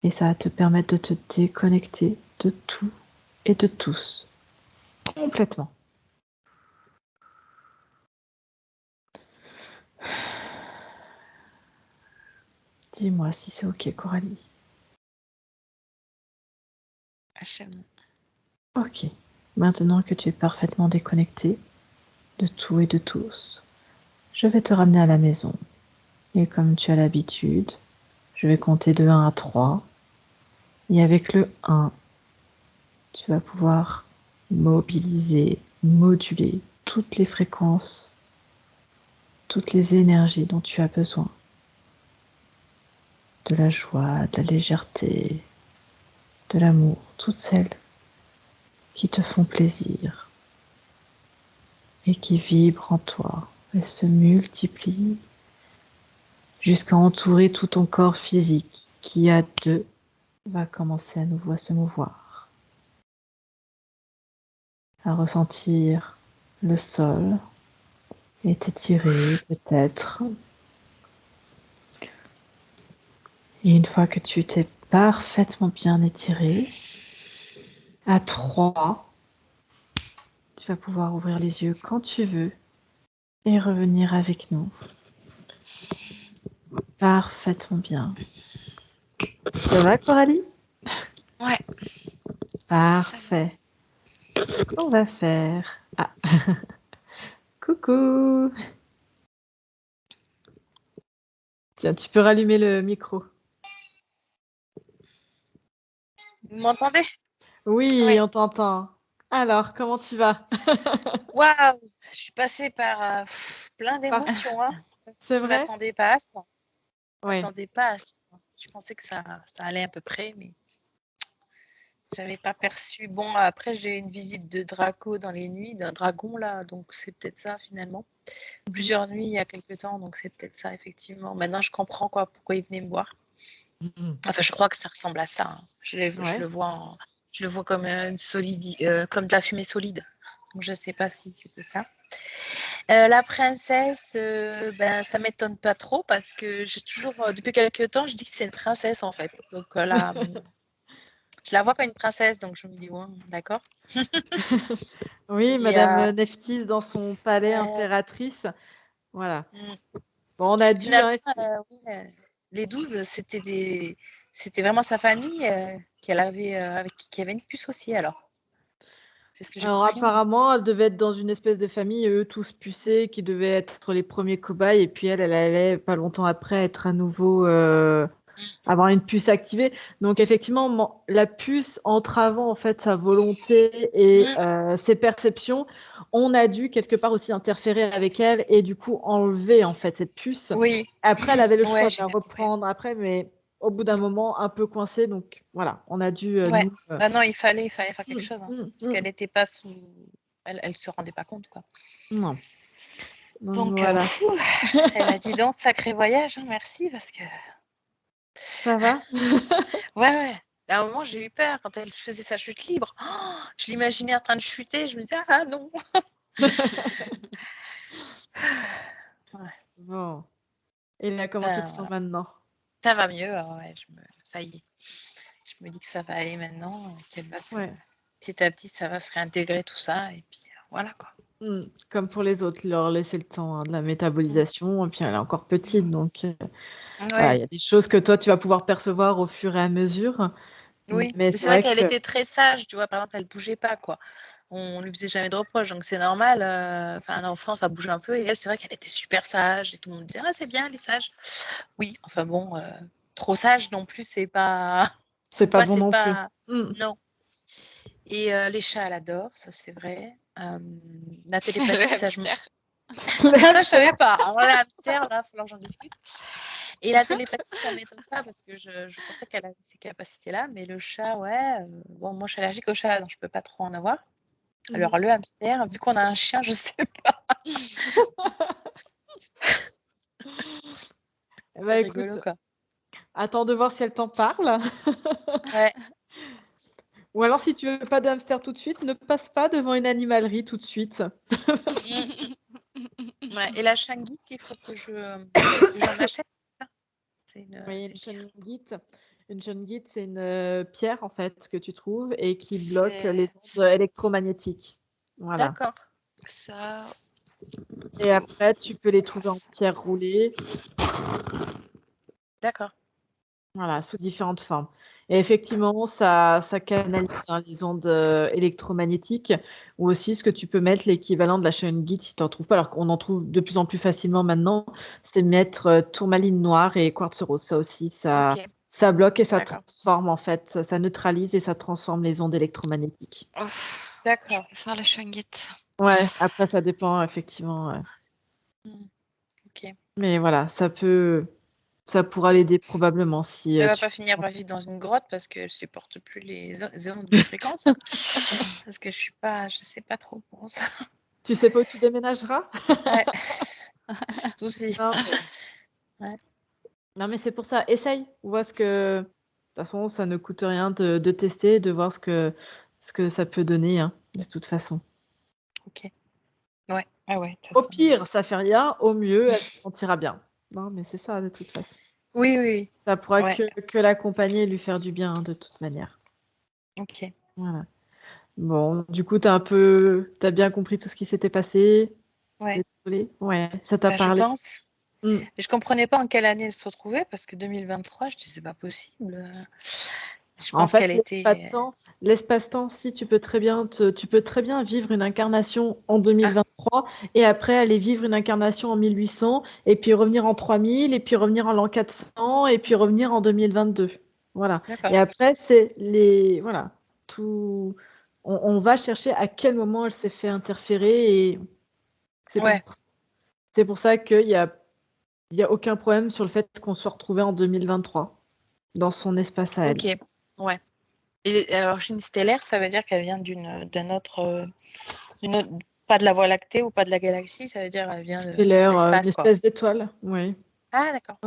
Et ça va te permettre de te déconnecter de tout et de tous. Complètement. Dis-moi si c'est ok, Coralie. C'est bon. Ok. Maintenant que tu es parfaitement déconnecté de tout et de tous, je vais te ramener à la maison. Et comme tu as l'habitude, je vais compter de 1 à 3. Et avec le 1, tu vas pouvoir mobiliser, moduler toutes les fréquences, toutes les énergies dont tu as besoin. De la joie, de la légèreté, de l'amour, toutes celles qui te font plaisir et qui vibrent en toi et se multiplient jusqu'à entourer tout ton corps physique qui à 2 va commencer à nouveau à se mouvoir, à ressentir le sol et t'étirer peut-être. Et une fois que tu t'es parfaitement bien étiré, à 3, tu vas pouvoir ouvrir les yeux quand tu veux et revenir avec nous. Parfaitement bien. Ça va, Coralie? Ouais. Parfait. Ce qu'on va faire... Ah, coucou. Tiens, tu peux rallumer le micro. Vous m'entendez? Oui, Ouais. on t'entend. Alors, comment tu vas? Waouh! Je suis passée par plein d'émotions, hein, parce que C'est je ne vrai? m'attendais pas à ça. Je Oui. m'attendais pas à ça. Je pensais que ça allait à peu près, mais j'avais pas perçu. Bon, après, j'ai eu une visite de Draco dans les nuits, d'un dragon, là, donc c'est peut-être ça, finalement. Plusieurs nuits il y a quelques temps, donc c'est peut-être ça, effectivement. Maintenant, je comprends pourquoi il venait me voir. Enfin, je crois que ça ressemble à ça, hein. Je Ouais. le vois comme comme de la fumée solide. Donc, je sais pas si c'était ça. La princesse, ça m'étonne pas trop parce que j'ai toujours, depuis quelques temps, je dis que c'est une princesse en fait. Donc là, je la vois comme une princesse, donc je me dis, ouais, d'accord. Oui, Et, Madame Neftis dans son palais ouais, impératrice. Voilà. mm. Bon, on a dû... Finalement, hein, oui, les 12, c'était vraiment sa famille qu'elle avait, avec qui avait une puce aussi alors. C'est ce que j'ai Alors compris, moi. apparemment, elle devait être dans une espèce de famille, eux tous pucés, qui devaient être les premiers cobayes, et puis elle allait pas longtemps après être à nouveau avoir une puce activée. Donc effectivement, la puce entravant en fait sa volonté et ses perceptions, on a dû quelque part aussi interférer avec elle et du coup enlever en fait cette puce. Oui, Après, elle avait le choix ouais, de j'ai la bien compris. reprendre après, mais au bout d'un moment, un peu coincée. Donc voilà, on a dû Ouais. nous. Bah non, il fallait faire quelque chose, hein, parce Mm. qu'elle n'était pas sous. Elle se rendait pas compte, quoi. Non. Donc Donc, voilà. elle m'a dit donc, sacré voyage, hein, merci, parce que. Ça va? Ouais, ouais. À un moment, j'ai eu peur quand elle faisait sa chute libre. Oh, je l'imaginais en train de chuter, je me disais, ah non. Ouais. Bon. Et là, comment tu te Ben sens voilà. maintenant? Ça va mieux, ouais, ça y est. Je me dis que ça va aller maintenant, qu'elle va Ouais. petit à petit, ça va se réintégrer tout ça, et puis voilà, quoi. Comme pour les autres, leur laisser le temps, hein, de la métabolisation et puis elle est encore petite donc voilà, il Ouais, y a des choses que toi tu vas pouvoir percevoir au fur et à mesure. oui. Mais Mais c'est c'est vrai vrai qu'elle que était très sage, tu vois. Par exemple, elle bougeait pas, quoi. On lui faisait jamais de reproches, donc c'est normal. Enfin, un enfant, ça bouge un peu, et elle, c'est vrai qu'elle était super sage, et tout le monde disait, ah, c'est bien, elle est sage. Oui, enfin bon, trop sage non plus, c'est pas. c'est Comme pas quoi, bon c'est non plus. pas. Non. Et les chats, elle adore, ça c'est vrai. La télépathie, Le ça, hamster. Le ça, je hamster. savais pas. Alors, le hamster, là, il va falloir que j'en discute. Et la télépathie, ça m'étonne pas parce que je pensais qu'elle avait ces capacités-là, mais le chat, ouais. Bon, moi, je suis allergique au chat, donc je peux pas trop en avoir. Alors, le hamster, vu qu'on a un chien, je sais pas. Bah C'est écoute, rigolo, quoi. Attends de voir si elle t'en parle. Ouais. Ou alors, si tu veux pas de hamster tout de suite, ne passe pas devant une animalerie tout de suite. Ouais. Et la Shangit, il faut que j'en achète, c'est ça? C'est une, Oui, une pierre. Une shungite, c'est une pierre en fait que tu trouves et qui bloque les C'est ondes électromagnétiques. Voilà. D'accord. ça. Et après, tu peux les trouver en pierre roulée, D'accord. voilà, sous différentes formes. Et effectivement, ça canalise les ondes électromagnétiques, ou aussi ce que tu peux mettre, l'équivalent de la shungite si tu n'en trouves pas, alors qu'on en trouve de plus en plus facilement maintenant, c'est mettre tourmaline noire et quartz rose. Ça aussi, Ok. ça bloque et ça D'accord. transforme en fait, ça neutralise et ça transforme les ondes électromagnétiques. Oh, je D'accord. vais faire la shungite. Ouais, après ça dépend effectivement. Ok. Mais voilà, ça pourra l'aider probablement si Elle va tu. pas finir par vivre dans une grotte parce qu'elle supporte plus les ondes de fréquence. Parce que je sais pas trop pour ça. Tu sais pas où tu déménageras? Ouais. Souci. Non, Ouais. non, mais c'est pour ça. Essaye. Vois ce que. De toute façon, ça ne coûte rien de tester, de voir ce que ça peut donner, hein, de toute façon. Ok. Ouais. Ah ouais. De toute Au façon. pire, ça fait rien. Au mieux, elle se sentira bien. Non, mais c'est ça, de toute façon. Oui, oui. Ça pourra Ouais. que l'accompagner et lui faire du bien, hein, de toute manière. Ok. Voilà. Bon, du coup, t'as bien compris tout ce qui s'était passé. Ouais. Désolée. Ouais, ça t'a Je parlé. pense. Mm. Mais je comprenais pas en quelle année elle se retrouvait parce que 2023, je disais c'est pas possible. Je En pense fait, qu'elle était. l'espace-temps, si tu peux très bien vivre une incarnation en Ah, 2023 et après aller vivre une incarnation en 1800 et puis revenir en 3000 et puis revenir en l'an 400 et puis revenir en 2022. Voilà. d'accord. Et après, voilà, tout. On va chercher à quel moment elle s'est fait interférer et c'est Ouais. c'est pour ça qu'il y a aucun problème sur le fait qu'on soit retrouvé en 2023 dans son espace à elle. Ok. Ouais. Et alors, une stellaire, ça veut dire qu'elle vient d'un autre, pas de la Voie lactée ou pas de la galaxie, ça veut dire qu'elle vient de Stellaire, une l'espace, quoi. espèce d'étoile, oui. Ah, d'accord.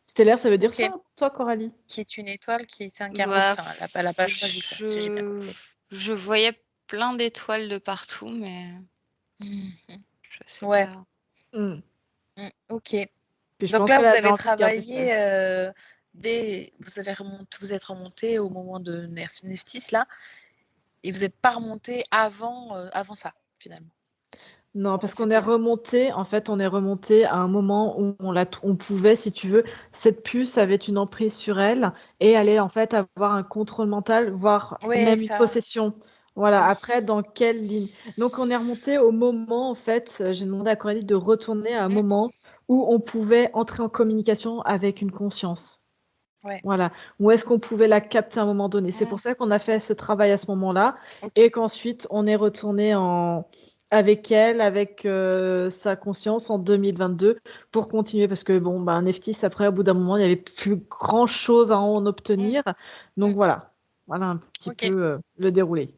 Stellaire, ça veut dire ça, Ok. pour toi, Coralie? Qui est une étoile qui s'incarne. Bah, Enfin, elle a pas choisi, quoi, si j'ai bien compris. je voyais plein d'étoiles de partout, mais Mhm. je sais Ouais. pas. Mm. Ok. Puis je Donc pense là, qu'elle vous avait avez envie de garder ça. travaillé vous êtes remonté au moment de Neftis là, et vous n'êtes pas remonté avant ça, finalement. Non, En fait, parce qu'on est c'était. remonté, en fait, on est remonté à un moment où on pouvait, si tu veux, cette puce avait une emprise sur elle et allait en fait avoir un contrôle mental, voire Oui, même une ça. possession. Voilà, Oui. après, dans quelle ligne? Donc, on est remonté au moment, en fait, j'ai demandé à Coralie de retourner à un Mm. moment où on pouvait entrer en communication avec une conscience. Ouais. Voilà. Où est-ce qu'on pouvait la capter à un moment donné? C'est Mm. pour ça qu'on a fait ce travail à ce moment-là Ok. et qu'ensuite on est retourné avec elle, avec sa conscience en 2022 pour continuer parce que bon, bah, Neftis, après, au bout d'un moment, il n'y avait plus grand-chose à en Mm. obtenir. Donc Mm. voilà un petit Ok. peu le déroulé.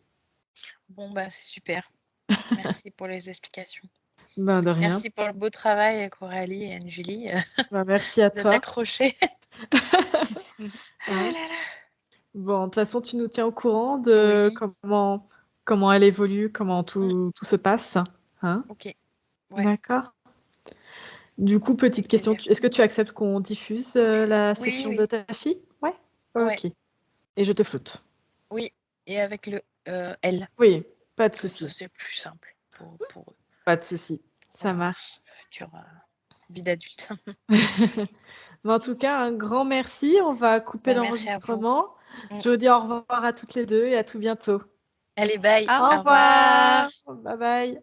Bon, bah, c'est super. Merci pour les explications. Ben, de rien. Merci pour le beau travail, Coralie et Anne-Julie. Ben, merci à Vous avez toi. accroché. Ah Hein. là là. Bon, de toute façon, tu nous tiens au courant de Oui. comment elle évolue, comment Mm. tout se passe. Hein? Ok. Ouais. D'accord. Du coup, petite Avec question, plaisir. est-ce que tu acceptes qu'on diffuse la Oui, session de oui. ta fille? Ouais. Ouais. Ok. Et je te floute. Oui. Et avec le L. Oui, pas de Comme ça, souci. c'est plus simple pour eux, Pas de souci. pour Ça leur marche. future vie d'adulte. Mais en tout cas, un grand merci. On va couper Bah, merci à vous. l'enregistrement. Mm. Je vous dis au revoir à toutes les deux et à tout bientôt. Allez, bye. Au Au Au revoir. revoir. revoir. Bye bye.